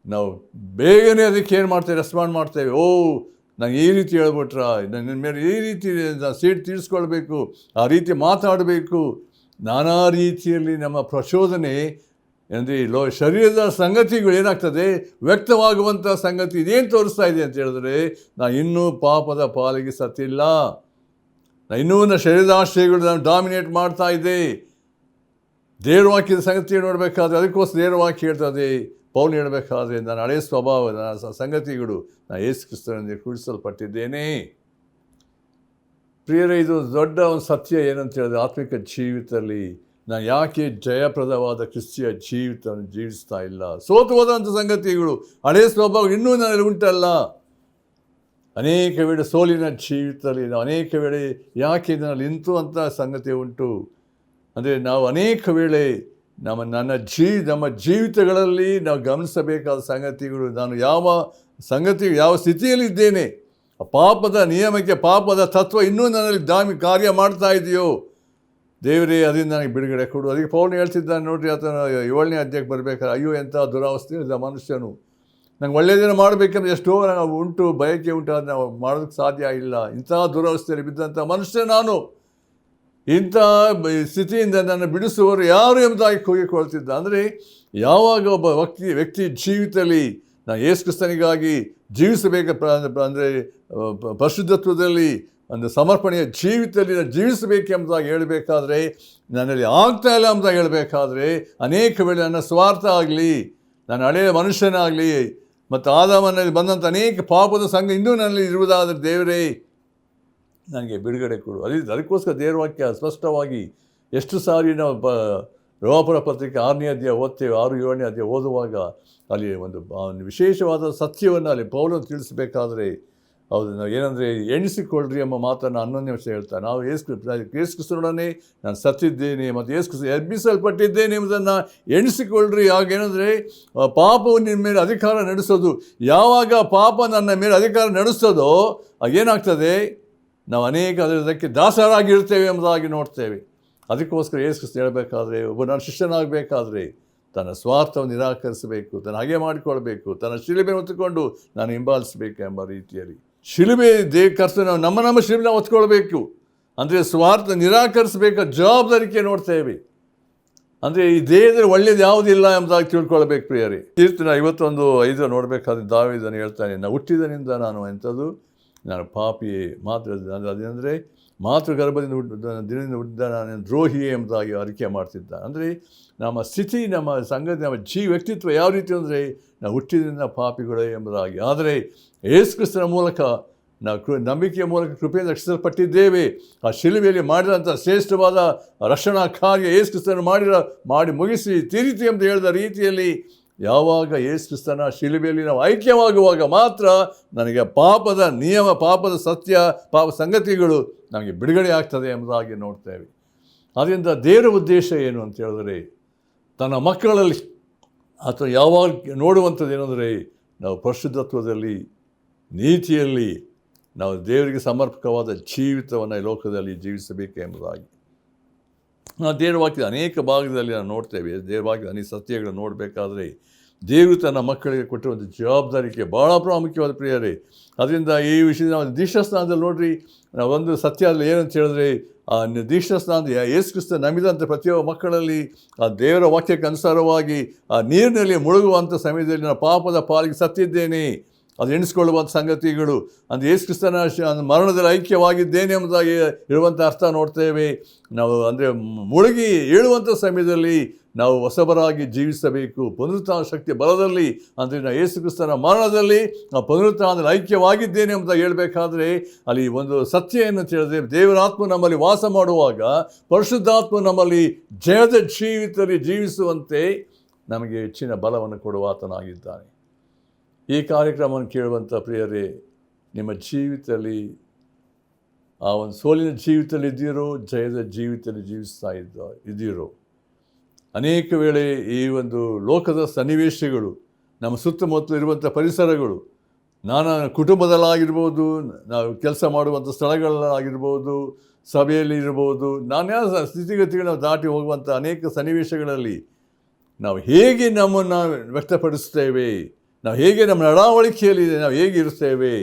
A: ನಾವು ಬೇಗನೆ ಅದಕ್ಕೆ ಏನು ಮಾಡ್ತೇವೆ, ರೆಸ್ಪಾಂಡ್ ಮಾಡ್ತೇವೆ. ನಾನು ಈ ರೀತಿ ಹೇಳ್ಬಿಟ್ರ, ನನ್ನ ಮೇಲೆ ಈ ರೀತಿ ಸೀಟ್ ತೀರಿಸ್ಕೊಳ್ಬೇಕು, ಆ ರೀತಿ ಮಾತಾಡಬೇಕು. ನಾನಾ ರೀತಿಯಲ್ಲಿ ನಮ್ಮ ಪ್ರಚೋದನೆ ಅಂದರೆ ಶರೀರದ ಸಂಗತಿಗಳು ಏನಾಗ್ತದೆ, ವ್ಯಕ್ತವಾಗುವಂಥ ಸಂಗತಿ ಇದೇನು ತೋರಿಸ್ತಾ ಇದೆ ಅಂತ ಹೇಳಿದ್ರೆ, ನಾನು ಇನ್ನೂ ಪಾಪದ ಪಾಲಿಗೆ ಸತ್ತಿಲ್ಲ, ನಾನು ಇನ್ನೂ ನನ್ನ ಶರೀರದ ಆಶ್ರಯಗಳು ನಾನು ಡಾಮಿನೇಟ್ ಮಾಡ್ತಾ ಇದ್ದೆ. ದೇವರ ವಾಕ್ಯದ ಸಂಗತಿ ನೋಡಬೇಕಾದ್ರೆ ಅದಕ್ಕೋಸ್ಕರ ದೇವರ ವಾಕ್ಯ ಹೇಳ್ತದೆ, ಪೌಲ್ ಹೇಳಬೇಕಾದ್ರೆ ನನ್ನ ಹಳೆಯ ಸ್ವಭಾವ, ನನ್ನ ಸಂಗತಿಗಳು ನಾನು ಯೇಸು ಕ್ರಿಸ್ತನಲ್ಲಿ ಕೂಡಿಸಲ್ಪಟ್ಟಿದ್ದೇನೆ. ಪ್ರಿಯರೇ, ಇದು ದೊಡ್ಡ ಒಂದು ಸತ್ಯ ಏನಂತ ಹೇಳಿದ್ರೆ, ಆತ್ಮಿಕ ಜೀವಿತದಲ್ಲಿ ನಾನು ಯಾಕೆ ಜಯಪ್ರದವಾದ ಕ್ರಿಸ್ತಿಯ ಜೀವಿತವನ್ನು ಜೀವಿಸ್ತಾ ಇಲ್ಲ? ಸೋತು ಹೋದಂಥ ಸಂಗತಿಗಳು, ಹಳೆಯ ಸ್ವಭಾವ ಇನ್ನೂ ನನ್ನಲ್ಲಿ ಉಂಟಲ್ಲ. ಅನೇಕ ವೇಳೆ ಸೋಲಿನ ಜೀವಿತದಲ್ಲಿ ನಾವು ಅನೇಕ ವೇಳೆ ಯಾಕೆ ಇದರಲ್ಲಿ ನಿಂತುವಂಥ ಸಂಗತಿ ಉಂಟು ಅಂದರೆ, ನಾವು ಅನೇಕ ವೇಳೆ ನಮ್ಮ ಜೀವಿತಗಳಲ್ಲಿ ನಾವು ಗಮನಿಸಬೇಕಾದ ಸಂಗತಿಗಳು, ನಾನು ಯಾವ ಸ್ಥಿತಿಯಲ್ಲಿದ್ದೇನೆ, ಪಾಪದ ನಿಯಮಕ್ಕೆ, ಪಾಪದ ತತ್ವ ಇನ್ನೂ ನನ್ನಲ್ಲಿ ಕಾರ್ಯ ಮಾಡ್ತಾ ಇದೆಯೋ, ದೇವರೇ ಅದರಿಂದ ನನಗೆ ಬಿಡುಗಡೆ ಕೊಡು. ಅದಕ್ಕೆ ಪೌಲ್ ಹೇಳ್ತಿದ್ದಾನೆ ನೋಡ್ರಿ, ಆತನ 7ನೇ ಅಧ್ಯಾಯಕ್ಕೆ ಬರಬೇಕಾದ್ರೆ, ಅಯ್ಯೋ ಎಂಥ ದುರಾವಸ್ಥೆ ಇದ್ದ ಮನುಷ್ಯನು, ನಂಗೆ ಒಳ್ಳೆಯದೇನು ಮಾಡಬೇಕಂದ್ರೆ ಎಷ್ಟೋ ಉಂಟು, ಬಯಕೆ ಉಂಟು, ಅದು ನಾವು ಮಾಡೋದಕ್ಕೆ ಸಾಧ್ಯ ಇಲ್ಲ. ಇಂಥ ದುರವಸ್ಥೆಯಲ್ಲಿ ಬಿದ್ದಂಥ ಮನುಷ್ಯ ನಾನು, ಇಂಥ ಸ್ಥಿತಿಯಿಂದ ನನ್ನ ಬಿಡಿಸುವವರು ಯಾರು ಎಂಬುದಾಗಿ ಕೂಗಿಕೊಳ್ತಿದ್ದ. ಅಂದರೆ ಯಾವಾಗ ಒಬ್ಬ ವ್ಯಕ್ತಿ ಜೀವಿತದಲ್ಲಿ ನಾನು ಯೇಸು ಕ್ರಿಸ್ತನಿಗಾಗಿ ಅಂದರೆ ಪರಿಶುದ್ಧತ್ವದಲ್ಲಿ ಒಂದು ಸಮರ್ಪಣೆಯ ಜೀವಿತದಲ್ಲಿ ನಾನು ಜೀವಿಸಬೇಕೆಂಬುದಾಗಿ ಹೇಳಬೇಕಾದ್ರೆ, ನನ್ನಲ್ಲಿ ಆಗ್ತಾ ಇಲ್ಲ ಎಂಬುದಾಗಿ ಹೇಳಬೇಕಾದ್ರೆ, ಅನೇಕ ವೇಳೆ ನನ್ನ ಸ್ವಾರ್ಥ ಆಗಲಿ, ನನ್ನ ಹಳೆಯ ಮನುಷ್ಯನಾಗಲಿ ಮತ್ತು ಆದಾಮನಲ್ಲಿ ಬಂದಂಥ ಅನೇಕ ಪಾಪದ ಸಂಘ ಇನ್ನೂ ನನ್ನಲ್ಲಿ ಇರುವುದಾದರೆ, ದೇವರೇ ನನಗೆ ಬಿಡುಗಡೆ ಕೊಡು. ಅದಕ್ಕೋಸ್ಕರ ದೇವರ ವಾಕ್ಯ ಸ್ಪಷ್ಟವಾಗಿ ಎಷ್ಟು ಸಾರಿ ನಾವು ರೋಮಾಪುರ ಪತ್ರಿಕೆ 6ನೇ ಅಧ್ಯಾಯ ಓದ್ತೇವೆ, 6-7ನೇ ಅಧ್ಯಾಯ ಓದುವಾಗ ಅಲ್ಲಿ ಒಂದು ವಿಶೇಷವಾದ ಸತ್ಯವನ್ನು ಅಲ್ಲಿ ಪೌಲನು ತಿಳಿಸಬೇಕಾದ್ರೆ, ಹೌದು, ನಾವು ಏನಂದರೆ ಎಣಿಸಿಕೊಳ್ಳ್ರಿ ಎಂಬ ಮಾತನ್ನು 11ನೇ ವರ್ಷ ಹೇಳ್ತಾರೆ. ನಾವು ಯೇಸು ಕ್ರಿಸ್ತನೊಡನೆ ನಾನು ಸತ್ತಿದ್ದೇನೆ ಮತ್ತು ಯೇಸು ಕ್ರಿಸ್ತ ಎಬ್ಬಿಸಲ್ಪಟ್ಟಿದ್ದೇನೆ ಎಂಬುದನ್ನು ಎಣಿಸಿಕೊಳ್ಳ್ರಿ. ಆಗೇನೆಂದರೆ ಪಾಪವು ನಿಮ್ಮ ಮೇಲೆ ಅಧಿಕಾರ ನಡೆಸೋದು. ಯಾವಾಗ ಪಾಪ ನನ್ನ ಮೇಲೆ ಅಧಿಕಾರ ನಡೆಸೋದೋ ಆಗೇನಾಗ್ತದೆ, ನಾವು ಅದಕ್ಕೆ ದಾಸರಾಗಿರ್ತೇವೆ ಎಂಬುದಾಗಿ ನೋಡ್ತೇವೆ. ಅದಕ್ಕೋಸ್ಕರ ಯೇಸು ಕ್ರಿಸ್ತ ಹೇಳಬೇಕಾದ್ರೆ, ಒಬ್ಬ ನನ್ನ ಶಿಷ್ಯನಾಗಬೇಕಾದ್ರೆ ತನ್ನ ಸ್ವಾರ್ಥವನ್ನು ನಿರಾಕರಿಸಬೇಕು, ತನ್ನ ಹಾಗೆ ಮಾಡಿಕೊಳ್ಬೇಕು, ತನ್ನ ಶಿಲುಬೆ ಹೊತ್ತುಕೊಂಡು ನಾನು ಹಿಂಬಾಲಿಸಬೇಕು ಎಂಬ ರೀತಿಯಲ್ಲಿ ಶಿಲುಬೆ ಕರ್ತನ ನಮ್ಮ ಶಿಲುಬೆನ ಹೊತ್ಕೊಳ್ಬೇಕು. ಅಂದರೆ ಸ್ವಾರ್ಥ ನಿರಾಕರಿಸಬೇಕಾದ ಜವಾಬ್ದಾರಿಕೆ ನೋಡ್ತೇವೆ. ಅಂದರೆ ಈ ದೇಹದಲ್ಲಿ ಒಳ್ಳೆಯದು ಯಾವುದಿಲ್ಲ ಎಂಬುದಾಗಿ ತಿಳ್ಕೊಳ್ಬೇಕು. ಪ್ರಿಯರೇ, ಕೀರ್ತನೆ 51:5 ನೋಡಬೇಕಾದ್ರೆ ದಾವೀದನು ಹೇಳ್ತಾನೆ, ನಾನು ಹುಟ್ಟಿದನಿಂದ ನಾನು ಎಂಥದ್ದು, ನಾನು ಪಾಪಿಯೇ, ಅದೇನೆಂದರೆ ಮಾತೃಗರ್ಭದಿಂದ ದಿನದಿಂದ ಹುಟ್ಟಿದ ನಾನು ದ್ರೋಹಿಯೇ ಎಂಬುದಾಗಿ ಅರಿಕೆ ಮಾಡ್ತಿದ್ದ. ಅಂದರೆ ನಮ್ಮ ಸ್ಥಿತಿ, ನಮ್ಮ ಸಂಗತಿ, ನಮ್ಮ ವ್ಯಕ್ತಿತ್ವ ಯಾವ ರೀತಿ ಅಂದರೆ, ನಾವು ಹುಟ್ಟಿದಿಂದ ಪಾಪಿಗಳೇ ಎಂಬುದಾಗಿ. ಆದರೆ ಯೇಸು ಕ್ರಿಸ್ತನ ಮೂಲಕ ನಾವು ನಂಬಿಕೆಯ ಮೂಲಕ ಕೃಪೆಯಿಂದ ರಕ್ಷಿಸಲ್ಪಟ್ಟಿದ್ದೇವೆ. ಆ ಶಿಲುಬೆಯಲ್ಲಿ ಮಾಡಿದಂಥ ಶ್ರೇಷ್ಠವಾದ ರಕ್ಷಣಾ ಕಾರ್ಯ ಯೇಸು ಕ್ರಿಸ್ತನ ಮಾಡಿ ಮುಗಿಸಿ ತೀರಿತು ಎಂದು ಹೇಳಿದ ರೀತಿಯಲ್ಲಿ ಯಾವಾಗ ಯೇಸು ಕ್ರಿಸ್ತನ ಶಿಲುಬೆಯಲ್ಲಿ ನಾವು ಐಕ್ಯವಾಗುವಾಗ ಮಾತ್ರ ನನಗೆ ಪಾಪದ ನಿಯಮ, ಪಾಪದ ಸತ್ಯ, ಪಾಪ ಸಂಗತಿಗಳು ನಮಗೆ ಬಿಡುಗಡೆ ಆಗ್ತದೆ ಎಂಬುದಾಗಿ ನೋಡ್ತೇವೆ. ಆದ್ದರಿಂದ ದೇವರ ಉದ್ದೇಶ ಏನು ಅಂತ ಹೇಳಿದ್ರೆ, ತನ್ನ ಮಕ್ಕಳಲ್ಲಿ ಅಥವಾ ಯಾವಾಗ ನೋಡುವಂಥದ್ದು ಏನಂದರೆ, ನಾವು ಪರಿಶುದ್ಧತ್ವದಲ್ಲಿ, ನೀತಿಯಲ್ಲಿ ನಾವು ದೇವರಿಗೆ ಸಮರ್ಪಕವಾದ ಜೀವಿತವನ್ನು ಈ ಲೋಕದಲ್ಲಿ ಜೀವಿಸಬೇಕು ಎಂಬುದಾಗಿ. ನಾವು ದೇವರ ವಾಕ್ಯದ ಅನೇಕ ಭಾಗದಲ್ಲಿ ನಾವು ನೋಡ್ತೇವೆ. ದೇವರ ವಾಕ್ಯದ ಅನೇಕ ಸತ್ಯಗಳನ್ನು ನೋಡಬೇಕಾದ್ರೆ ದೇವರು ತನ್ನ ಮಕ್ಕಳಿಗೆ ಕೊಟ್ಟಿರುವಂಥ ಜವಾಬ್ದಾರಿಕೆ ಭಾಳ ಪ್ರಾಮುಖ್ಯವಾದ. ಪ್ರಿಯರೇ, ಅದರಿಂದ ಈ ವಿಷಯದ ನಾವು ದೀಕ್ಷಾಸ್ನಾನದಲ್ಲಿ ನೋಡ್ರಿ, ನಾವು ಒಂದು ಸತ್ಯ ಅಲ್ಲಿ ಏನಂತ ಹೇಳಿದ್ರೆ, ಆ ದೀಕ್ಷಾಸ್ನಾನದ ಯೇಸು ಕ್ರಿಸ್ತ ನಂಬಿದಂಥ ಪ್ರತಿಯೊಬ್ಬ ಮಕ್ಕಳಲ್ಲಿ ಆ ದೇವರ ವಾಕ್ಯಕ್ಕೆ ಅನುಸಾರವಾಗಿ ಆ ನೀರಿನಲ್ಲಿ ಮುಳುಗುವಂಥ ಸಮಯದಲ್ಲಿ ನಾನು ಪಾಪದ ಪಾಲಿಗೆ ಸತ್ತಿದ್ದೇನೆ, ಅದು ಎಣಿಸ್ಕೊಳ್ಳುವಂಥ ಸಂಗತಿಗಳು, ಅಂದರೆ ಯೇಸು ಕ್ರಿಸ್ತನ ಮರಣದಲ್ಲಿ ಐಕ್ಯವಾಗಿದ್ದೇನೆ ಎಂಬುದಾಗಿ ಇರುವಂಥ ಅರ್ಥ ನೋಡ್ತೇವೆ. ನಾವು ಅಂದರೆ ಮುಳುಗಿ ಏಳುವಂಥ ಸಮಯದಲ್ಲಿ ನಾವು ಹೊಸಬರಾಗಿ ಜೀವಿಸಬೇಕು. ಪುನರುತ್ಥಾನ ಶಕ್ತಿ ಬಲದಲ್ಲಿ, ಅಂದರೆ ನಾವು ಯೇಸು ಕ್ರಿಸ್ತನ ಮರಣದಲ್ಲಿ ನಾವು ಪುನರುತ್ಥಾನದಲ್ಲಿ ಐಕ್ಯವಾಗಿದ್ದೇನೆ ಎಂಬುದಾಗಿ ಹೇಳಬೇಕಾದ್ರೆ, ಅಲ್ಲಿ ಒಂದು ಸತ್ಯ ಏನಂತ ಹೇಳಿದ್ರೆ, ದೇವರಾತ್ಮ ನಮ್ಮಲ್ಲಿ ವಾಸ ಮಾಡುವಾಗ ಪರಿಶುದ್ಧಾತ್ಮ ನಮ್ಮಲ್ಲಿ ಜಯದ ಜೀವಿತದಲ್ಲಿ ಜೀವಿಸುವಂತೆ ನಮಗೆ ಹೆಚ್ಚಿನ ಬಲವನ್ನು ಕೊಡುವ ಆತನಾಗಿದ್ದಾನೆ. ಈ ಕಾರ್ಯಕ್ರಮವನ್ನು ಕೇಳುವಂಥ ಪ್ರಿಯರೇ, ನಿಮ್ಮ ಜೀವಿತದಲ್ಲಿ ಆ ಒಂದು ಸೋಲಿನ ಜೀವಿತದಲ್ಲಿ ಇದ್ದೀರೋ, ಜಯದ ಜೀವಿತದಲ್ಲಿ ಜೀವಿಸ್ತಾ ಇದ್ದೀರೋ. ಅನೇಕ ವೇಳೆ ಈ ಒಂದು ಲೋಕದ ಸನ್ನಿವೇಶಗಳು, ನಮ್ಮ ಸುತ್ತಮುತ್ತಲು ಇರುವಂಥ ಪರಿಸರಗಳು, ಕುಟುಂಬದಲ್ಲಾಗಿರ್ಬೋದು, ನಾವು ಕೆಲಸ ಮಾಡುವಂಥ ಸ್ಥಳಗಳಾಗಿರ್ಬೋದು, ಸಭೆಯಲ್ಲಿ ಇರ್ಬೋದು, ನಾನಾ ಸ್ಥಿತಿಗತಿಗಳು ನಾವು ದಾಟಿ ಹೋಗುವಂಥ ಅನೇಕ ಸನ್ನಿವೇಶಗಳಲ್ಲಿ ನಾವು ಹೇಗೆ ನಮ್ಮನ್ನು ವ್ಯಕ್ತಪಡಿಸ್ತೇವೆ, ನಾವು ಹೇಗೆ ನಮ್ಮ ನಡವಳಿಕೆಯಲ್ಲಿ ನಾವು ಹೇಗೆ ಇರ್ತೇವೆ,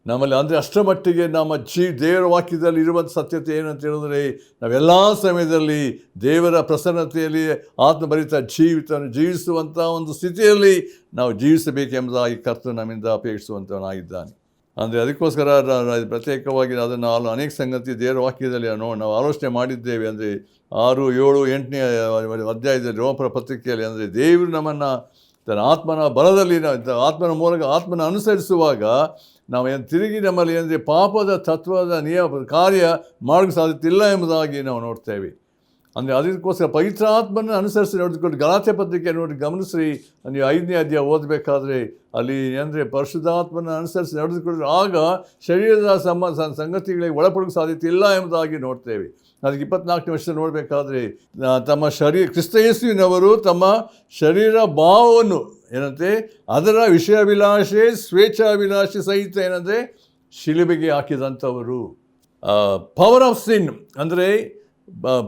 A: ನಮ್ಮಲ್ಲಿ ಅಂದರೆ ಅಷ್ಟರ ಮಟ್ಟಿಗೆ ನಮ್ಮ ದೇವರ ವಾಕ್ಯದಲ್ಲಿ ಇರುವಂಥ ಸತ್ಯತೆ ಏನಂತ ಹೇಳಿದ್ರೆ, ನಾವೆಲ್ಲ ಸಮಯದಲ್ಲಿ ದೇವರ ಪ್ರಸನ್ನತೆಯಲ್ಲಿ ಆತ್ಮಭರಿತ ಜೀವಿತವನ್ನು ಜೀವಿಸುವಂಥ ಒಂದು ಸ್ಥಿತಿಯಲ್ಲಿ ನಾವು ಜೀವಿಸಬೇಕೆಂಬುದಾಗಿ ಕರ್ತನು ನಮ್ಮಿಂದ ಅಪೇಕ್ಷಿಸುವಂಥವನಾಗಿದ್ದಾನೆ. ಅಂದರೆ ಅದಕ್ಕೋಸ್ಕರ ಪ್ರತ್ಯೇಕವಾಗಿ ಅದನ್ನು ಅನೇಕ ಸಂಗತಿ ದೇವರ ವಾಕ್ಯದಲ್ಲಿ ನಾವು ಆಲೋಚನೆ ಮಾಡಿದ್ದೇವೆ. ಅಂದರೆ 6, 7, 8ನೇ ಅಧ್ಯಾಯದಲ್ಲಿ ರೋಮಪುರ ಪತ್ರಿಕೆಯಲ್ಲಿ ಅಂದರೆ ದೇವರು ನಮ್ಮನ್ನು ತನ್ನ ಆತ್ಮನ ಬಲದಲ್ಲಿ ಆತ್ಮನ ಮೂಲಕ ಆತ್ಮನ ಅನುಸರಿಸುವಾಗ ನಾವು ತಿರುಗಿ ನಮ್ಮಲ್ಲಿ ಅಂದರೆ ಪಾಪದ ತತ್ವದ ನಿಯಮ ಕಾರ್ಯ ಮಾಡಲು ಸಾಧ್ಯತೆ ಇಲ್ಲ ಎಂಬುದಾಗಿ ನಾವು ನೋಡ್ತೇವೆ. ಅಂದರೆ ಅದಕ್ಕೋಸ್ಕರ ಪವಿತ್ರಾತ್ಮನ ಅನುಸರಿಸಿ ನೋಡಿಕೊಂಡು ಗಲಾತ್ಯ ಪತ್ರಿಕೆ ನೋಡಿ ಗಮನಿಸ್ರಿ, ನೀವು 5ನೇ ಅಧ್ಯಾಯ ಓದಬೇಕಾದ್ರೆ ಅಲ್ಲಿ ಅಂದರೆ ಪರಿಶುದ್ಧಾತ್ಮನ ಅನುಸರಿಸಿ ನಡೆದುಕೊಂಡ್ರೆ ಆಗ ಶರೀರದ ಸಂಗತಿಗಳಿಗೆ ಒಳಪಡೋಕ್ಕೆ ಸಾಧ್ಯತೆ ಇಲ್ಲ ಎಂಬುದಾಗಿ ನೋಡ್ತೇವೆ. ಅದಕ್ಕೆ 24ನೇ ವರ್ಷದಲ್ಲಿ ನೋಡಬೇಕಾದ್ರೆ ತಮ್ಮ ಕ್ರಿಸ್ತ ಯೇಸುವಿನವರು ತಮ್ಮ ಶರೀರ ಭಾವವನ್ನು ಏನಂತೆ ಅದರ ವಿಷಯಾಭಿಲಾಷೆ ಸ್ವೇಚ್ಛಾಭಿಲಾಷೆ ಸಹಿತ ಏನಂದರೆ ಶಿಲುಬೆಗೆ ಹಾಕಿದಂಥವರು. ಪವರ್ ಆಫ್ ಸಿನ್ ಅಂದರೆ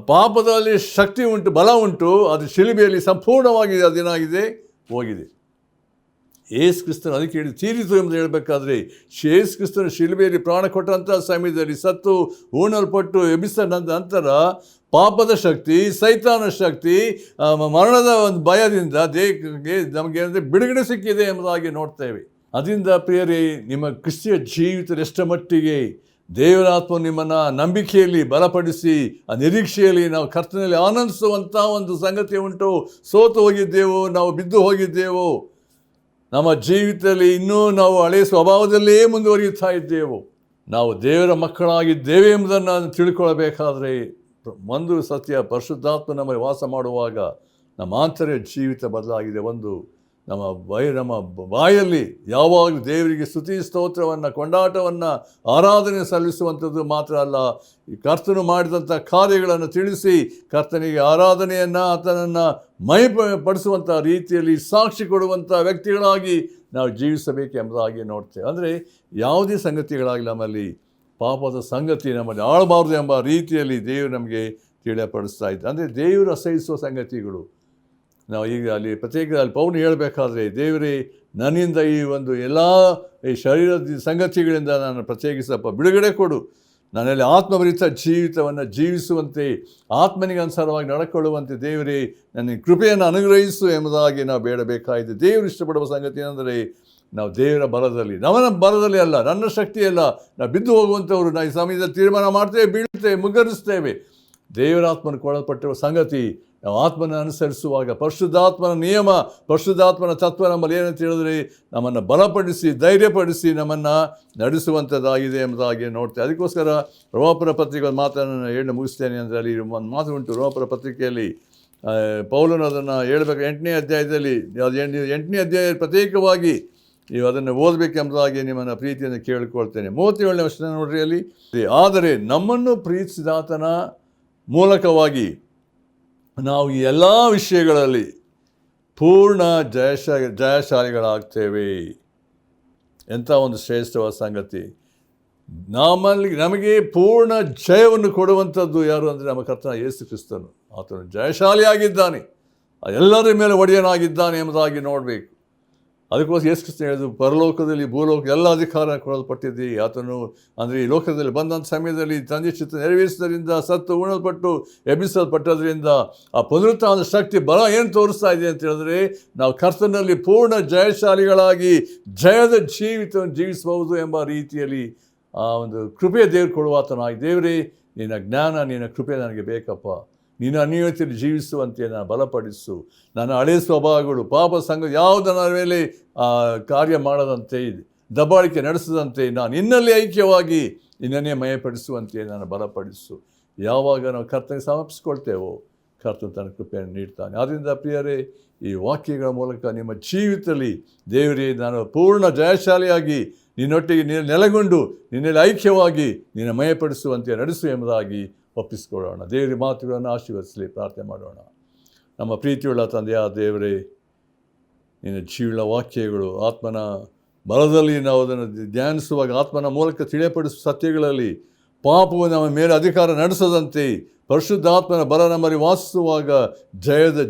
A: ಪಾಪದಲ್ಲಿ ಶಕ್ತಿ ಉಂಟು, ಬಲ ಉಂಟು, ಅದು ಶಿಲುಬೆಯಲ್ಲಿ ಸಂಪೂರ್ಣವಾಗಿ ಅದೇನಾಗಿದೆ, ಹೋಗಿದೆ. ಯೇಸು ಕ್ರಿಸ್ತನ ಅದಕ್ಕೆ ಹೇಳಿ ತೀರಿತು ಎಂದು ಹೇಳಬೇಕಾದ್ರೆ ಯೇಸು ಕ್ರಿಸ್ತನ ಶಿಲುಬೆಯಲ್ಲಿ ಪ್ರಾಣ ಕೊಟ್ಟಂಥ ಸಮಯದಲ್ಲಿ ಸತ್ತು ಹೂಣಲ್ಪಟ್ಟು ಎಬ್ಬಿಸಿದ ನಂತರ ಪಾಪದ ಶಕ್ತಿ, ಸೈತಾನ ಶಕ್ತಿ, ಮರಣದ ಒಂದು ಭಯದಿಂದ ದೇಹಕ್ಕೆ ನಮಗೆ ಅಂದರೆ ಬಿಡುಗಡೆ ಸಿಕ್ಕಿದೆ ಎಂಬುದಾಗಿ ನೋಡ್ತೇವೆ. ಅದರಿಂದ ಪ್ರಿಯರೇ, ನಿಮ್ಮ ಕ್ರಿಸ್ತಿಯ ಜೀವಿತ ಎಷ್ಟ ಮಟ್ಟಿಗೆ ದೇವರಾತ್ಮ ನಿಮ್ಮನ್ನು ನಂಬಿಕೆಯಲ್ಲಿ ಬಲಪಡಿಸಿ ಆ ನಿರೀಕ್ಷೆಯಲ್ಲಿ ನಾವು ಕರ್ತನಲ್ಲಿ ಆನಂದಿಸುವಂಥ ಒಂದು ಸಂಗತಿ ಉಂಟು. ಸೋತು ಹೋಗಿದ್ದೆವು, ನಾವು ಬಿದ್ದು ಹೋಗಿದ್ದೆವು, ನಮ್ಮ ಜೀವಿತದಲ್ಲಿ ಇನ್ನೂ ನಾವು ಹಳೆಯ ಸ್ವಭಾವದಲ್ಲೇ ಮುಂದುವರಿಯುತ್ತಾ ಇದ್ದೆವು. ನಾವು ದೇವರ ಮಕ್ಕಳಾಗಿದ್ದೇವೆ ಎಂಬುದನ್ನು ತಿಳ್ಕೊಳ್ಬೇಕಾದ್ರೆ ಒಂದು ಸತ್ಯ, ಪರಿಶುದ್ಧಾತ್ಮ ನಮಗೆ ವಾಸ ಮಾಡುವಾಗ ನಮ್ಮ ಆಂತರ್ಯ ಜೀವಿತ ಬದಲಾಗಿದೆ. ಒಂದು ನಮ್ಮ ಬಾಯಲ್ಲಿ ಯಾವಾಗಲೂ ದೇವರಿಗೆ ಸ್ತುತಿ ಸ್ತೋತ್ರವನ್ನು, ಕೊಂಡಾಟವನ್ನು, ಆರಾಧನೆ ಸಲ್ಲಿಸುವಂಥದ್ದು ಮಾತ್ರ ಅಲ್ಲ, ಈ ಕರ್ತನು ಮಾಡಿದಂಥ ಕಾರ್ಯಗಳನ್ನು ತಿಳಿಸಿ ಕರ್ತನಿಗೆ ಆರಾಧನೆಯನ್ನು, ಆತನನ್ನು ಮಹಿಮೆಪಡಿಸುವಂಥ ರೀತಿಯಲ್ಲಿ ಸಾಕ್ಷಿ ಕೊಡುವಂಥ ವ್ಯಕ್ತಿಗಳಾಗಿ ನಾವು ಜೀವಿಸಬೇಕೆಂಬುದಾಗಿ ನೋಡ್ತೇವೆ. ಅಂದರೆ ಯಾವುದೇ ಸಂಗತಿಗಳಾಗಿ ನಮ್ಮಲ್ಲಿ ಪಾಪದ ಸಂಗತಿ ನಮ್ಮಲ್ಲಿ ಆಳಬಾರದು ಎಂಬ ರೀತಿಯಲ್ಲಿ ದೇವರು ನಮಗೆ ತಿಳಿಯಪಡಿಸ್ತಾ ಇದ್ದ. ಅಂದರೆ ದೇವರು ಅಸಹಿಸುವ ಸಂಗತಿಗಳು ನಾವು ಈಗ ಅಲ್ಲಿ ಪ್ರತ್ಯೇಕದಲ್ಲಿ ಪೌನು ಹೇಳಬೇಕಾದ್ರೆ, ದೇವರೇ ನನ್ನಿಂದ ಈ ಒಂದು ಎಲ್ಲ ಈ ಶರೀರದ ಸಂಗತಿಗಳಿಂದ ನಾನು ಪ್ರತ್ಯೇಕಿಸಪ್ಪ, ಬಿಡುಗಡೆ ಕೊಡು, ನನ್ನಲ್ಲಿ ಆತ್ಮಭರಿತ ಜೀವಿತವನ್ನು ಜೀವಿಸುವಂತೆ, ಆತ್ಮನಿಗೆ ಅನುಸಾರವಾಗಿ ನಡ್ಕೊಳ್ಳುವಂತೆ ದೇವರೇ ನನಗೆ ಕೃಪೆಯನ್ನು ಅನುಗ್ರಹಿಸು ಎಂಬುದಾಗಿ ನಾವು ಬೇಡಬೇಕಾಗಿದೆ. ದೇವರು ಇಷ್ಟಪಡುವ ಸಂಗತಿ ಅಂದರೆ ನಾವು ದೇವರ ಬಲದಲ್ಲಿ, ನವನ ಬಲದಲ್ಲಿ ಅಲ್ಲ, ನನ್ನ ಶಕ್ತಿಯಲ್ಲ, ನಾವು ಬಿದ್ದು ಹೋಗುವಂಥವ್ರು ನಾವು ಈ ಸಮಯದಲ್ಲಿ ತೀರ್ಮಾನ ಮಾಡ್ತೇವೆ, ಬೀಳ್ತೇವೆ, ಮುಗ್ಗರಿಸ್ತೇವೆ. ದೇವರಾತ್ಮನ ಕೊಡಲ್ಪಟ್ಟಿರುವ ಸಂಗತಿ ನಾವು ಆತ್ಮನ ಅನುಸರಿಸುವಾಗ ಪರಿಶುದ್ಧಾತ್ಮನ ನಿಯಮ, ಪರಿಶುದ್ಧಾತ್ಮನ ತತ್ವ ನಮ್ಮಲ್ಲಿ ಏನಂತ ಹೇಳಿದ್ರೆ ನಮ್ಮನ್ನು ಬಲಪಡಿಸಿ, ಧೈರ್ಯಪಡಿಸಿ ನಮ್ಮನ್ನು ನಡೆಸುವಂಥದ್ದಾಗಿದೆ ಎಂಬುದಾಗಿ ನೋಡ್ತೇವೆ. ಅದಕ್ಕೋಸ್ಕರ ರೋಮಪುರ ಪತ್ರಿಕೆ ಮಾತನ್ನು ಹೇಳಿ ಮುಗಿಸ್ತೇನೆ. ಅಂದರೆ ಅಲ್ಲಿ ಒಂದು ಮಾತು ಉಂಟು ರೋಮಪುರ ಪತ್ರಿಕೆಯಲ್ಲಿ, ಪೌಲನು ಅದನ್ನು ಹೇಳಬೇಕು 8ನೇ ಅಧ್ಯಾಯದಲ್ಲಿ, 8ನೇ ಅಧ್ಯಾಯ ಪ್ರತ್ಯೇಕವಾಗಿ ನೀವು ಅದನ್ನು ಓದಬೇಕೆಂಬುದಾಗಿ ನಿಮ್ಮನ್ನು ಪ್ರೀತಿಯನ್ನು ಕೇಳಿಕೊಳ್ತೇನೆ. 37ನೇ ವರ್ಷ ನೋಡ್ರಿ ಅಲ್ಲಿ, ಆದರೆ ನಮ್ಮನ್ನು ಪ್ರೀತಿಸಿದಾತನ ಮೂಲಕವಾಗಿ ನಾವು ಈ ಎಲ್ಲ ವಿಷಯಗಳಲ್ಲಿ ಪೂರ್ಣ ಜಯಶಾಲಿಗಳಾಗ್ತೇವೆ. ಎಂಥ ಒಂದು ಶ್ರೇಷ್ಠವಾದ ಸಂಗತಿ. ನಮಗೆ ಪೂರ್ಣ ಜಯವನ್ನು ಕೊಡುವಂಥದ್ದು ಯಾರು ಅಂದರೆ ನಮ್ಮ ಕರ್ತನ ಯೇಸು ಕ್ರಿಸ್ತನು. ಆತನು ಜಯಶಾಲಿಯಾಗಿದ್ದಾನೆ, ಎಲ್ಲರ ಮೇಲೆ ಒಡೆಯನಾಗಿದ್ದಾನೆ ಎಂಬುದಾಗಿ ನೋಡಬೇಕು. ಅದಕ್ಕೋಸ್ಕರ ಯೇಸು ಕ್ರಿಸ್ತನು ಹೇಳಿದ್ರು, ಪರಲೋಕದಲ್ಲಿ ಭೂಲೋಕ ಎಲ್ಲ ಅಧಿಕಾರ ಕೊಡಲ್ಪಟ್ಟಿದ್ದಿ. ಆತನು ಅಂದರೆ ಈ ಲೋಕದಲ್ಲಿ ಬಂದಂಥ ಸಮಯದಲ್ಲಿ ತಂದೆ ಚಿತ್ತ ನೆರವೇರಿಸಿದ್ರಿಂದ, ಸತ್ತು ಉಣಲ್ಪಟ್ಟು ಎಬ್ಬಿಸಲ್ಪಟ್ಟದ್ರಿಂದ ಆ ಪುನರುತ್ಥಾನದ ಶಕ್ತಿ ಬಲ ಏನು ತೋರಿಸ್ತಾ ಇದೆ ಅಂತ ಹೇಳಿದ್ರೆ, ನಾವು ಕರ್ತನಲ್ಲಿ ಪೂರ್ಣ ಜಯಶಾಲಿಗಳಾಗಿ ಜಯದ ಜೀವಿತವನ್ನು ಜೀವಿಸಬಹುದು ಎಂಬ ರೀತಿಯಲ್ಲಿ ಆ ಒಂದು ಕೃಪೆ ದೇವರು ಕೊಡುವಾತನಾಗಿ, ದೇವರೇ ನಿನ್ನ ಜ್ಞಾನ, ನಿನ್ನ ಕೃಪೆ ನನಗೆ ಬೇಕಪ್ಪ, ನಿನ್ನ ಅನ್ಯೋನ್ಯತೆಯಲ್ಲಿ ಜೀವಿಸುವಂತೆ ನಾನು ಬಲಪಡಿಸು, ನನ್ನ ಹಳೆಯ ಸ್ವಭಾವಗಳು, ಪಾಪ ಸಂಘ ಯಾವುದರ ಮೇಲೆ ಕಾರ್ಯ ಮಾಡದಂತೆ, ದಬ್ಬಾಳಿಕೆ ನಡೆಸದಂತೆ, ನಾನು ನಿನ್ನಲ್ಲಿ ಐಕ್ಯವಾಗಿ ನಿನ್ನನ್ನೇ ಮಯಪಡಿಸುವಂತೆ ನಾನು ಬಲಪಡಿಸು. ಯಾವಾಗ ನಾವು ಕರ್ತನಿಗೆ ಸಮರ್ಪಿಸ್ಕೊಳ್ತೇವೋ ಕರ್ತನು ತನ್ನ ಕೃಪೆಯನ್ನು ನೀಡ್ತಾನೆ. ಆದ್ದರಿಂದ ಪ್ರಿಯರೇ, ಈ ವಾಕ್ಯಗಳ ಮೂಲಕ ನಿಮ್ಮ ಜೀವಿತದಲ್ಲಿ ದೇವರೇ ನಾನು ಪೂರ್ಣ ಜಯಶಾಲಿಯಾಗಿ ನಿನ್ನೊಟ್ಟಿಗೆ ನೆಲೆಗೊಂಡು ನಿನ್ನಲ್ಲಿ ಐಕ್ಯವಾಗಿ ನಿನ್ನ ಮಯಪಡಿಸುವಂತೆ ನಡೆಸು ಎಂಬುದಾಗಿ ಒಪ್ಪಿಸಿಕೊಳ್ಳೋಣ. ದೇವರ ಮಾತುಗಳನ್ನು ಆಶೀರ್ವದಿಸಲಿ. ಪ್ರಾರ್ಥನೆ ಮಾಡೋಣ. ನಮ್ಮ ಪ್ರೀತಿಯುಳ್ಳ ತಂದೆಯ ದೇವರೇ, ನಿನ್ನ ಜೀವನ ವಾಕ್ಯಗಳು ಆತ್ಮನ ಬಲದಲ್ಲಿ ನಾವು ಅದನ್ನು ಧ್ಯಾನಿಸುವಾಗ ಆತ್ಮನ ಮೂಲಕ ತಿಳಿಯಪಡಿಸುವ ಸತ್ಯಗಳಲ್ಲಿ ಪಾಪವು ನಮ್ಮ ಮೇಲೆ ಅಧಿಕಾರ ನಡೆಸದಂತೆ, ಪರಿಶುದ್ಧಾತ್ಮನ ಬಲ ನಮ್ಮಲ್ಲಿ ವಾಸಿಸುವಾಗ ಜಯದ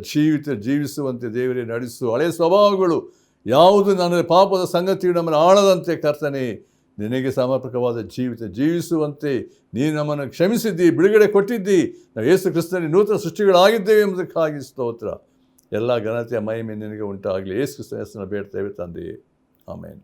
A: ಜೀವಿಸುವಂತೆ ದೇವರೇ ನಡೆಸು. ಹಳೆಯ ಸ್ವಭಾವಗಳು ಯಾವುದು ನನ್ನ ಪಾಪದ ಸಂಗತಿಗಳು ನಮ್ಮನ್ನು ಆಳದಂತೆ ಕರ್ತನೆ, ನಿನಗೆ ಸಮರ್ಪಕವಾದ ಜೀವಿಸುವಂತೆ ನೀನು ನಮ್ಮನ್ನು ಕ್ಷಮಿಸಿದ್ದಿ, ಬಿಡುಗಡೆ ಕೊಟ್ಟಿದ್ದಿ. ನಾವು ಯೇಸು ಕ್ರಿಸ್ತನಲ್ಲಿ ನೂತನ ಸೃಷ್ಟಿಗಳಾಗಿದ್ದೇವೆ ಎಂಬುದಕ್ಕಾಗಿ ಸ್ತೋತ್ರ. ಎಲ್ಲ ಘನತೆಯ ಮಹಿಮೆ ನಿನಗೆ ಉಂಟಾಗಲಿ. ಯೇಸು ಕ್ರಿಸ್ತನ ಹೆಸರನ್ನು ಬೇಡ್ತೇವೆ ತಂದೆಯೇ, ಆಮೇನ್.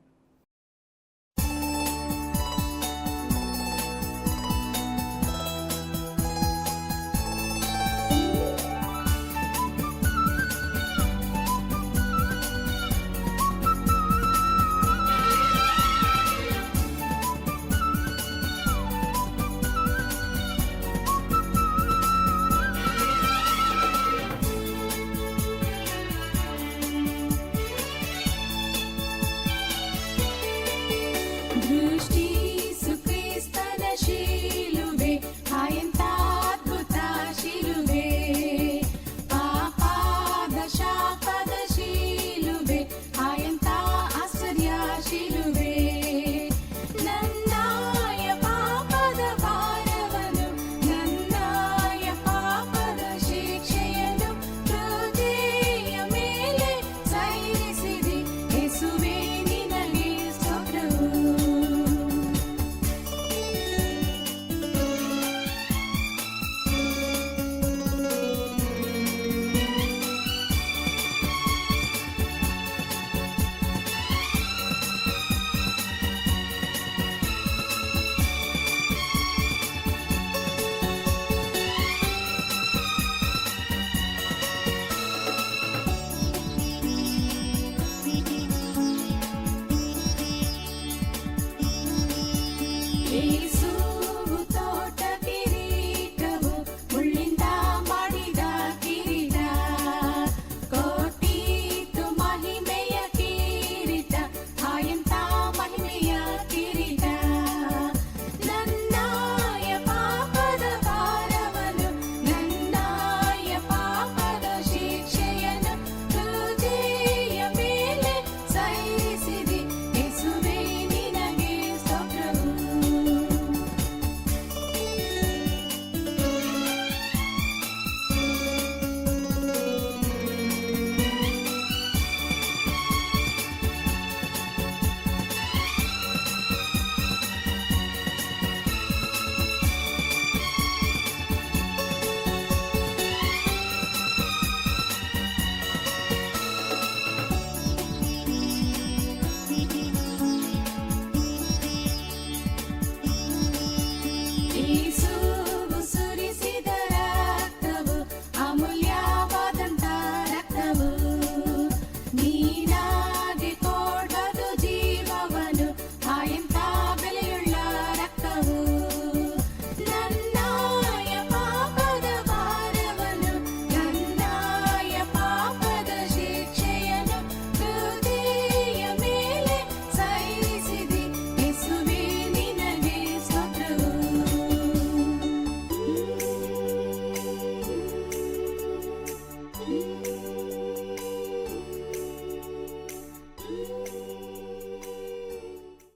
B: ದೃಷ್ಟಿ ಸುಕ್ರಿಸ್ತನ ಶಿಲುಬೆ ಆಯಂತ ಅದ್ಭುತ ಶಿಲುಬೆ ಪಾಪದ ಶಾಪದ ಶಿಲುಬೆ ಆಯಂತ ಆಶ್ಚರ್ಯ ಶಿಲುಬೆ ನನ್ನಾಯ ಪಾಪದ ಭಾರವನ್ನು ನನ್ನಾಯ ಪಾಪದ ಶಿಕ್ಷೆಯನ್ನು ಹೃದಯ ಮೇಲೆ ಸಹಿಸಿದೆ ಯೇಸುವೇ ನಿನಗೆ ಸ್ತೋತ್ರವು ಯೇಸು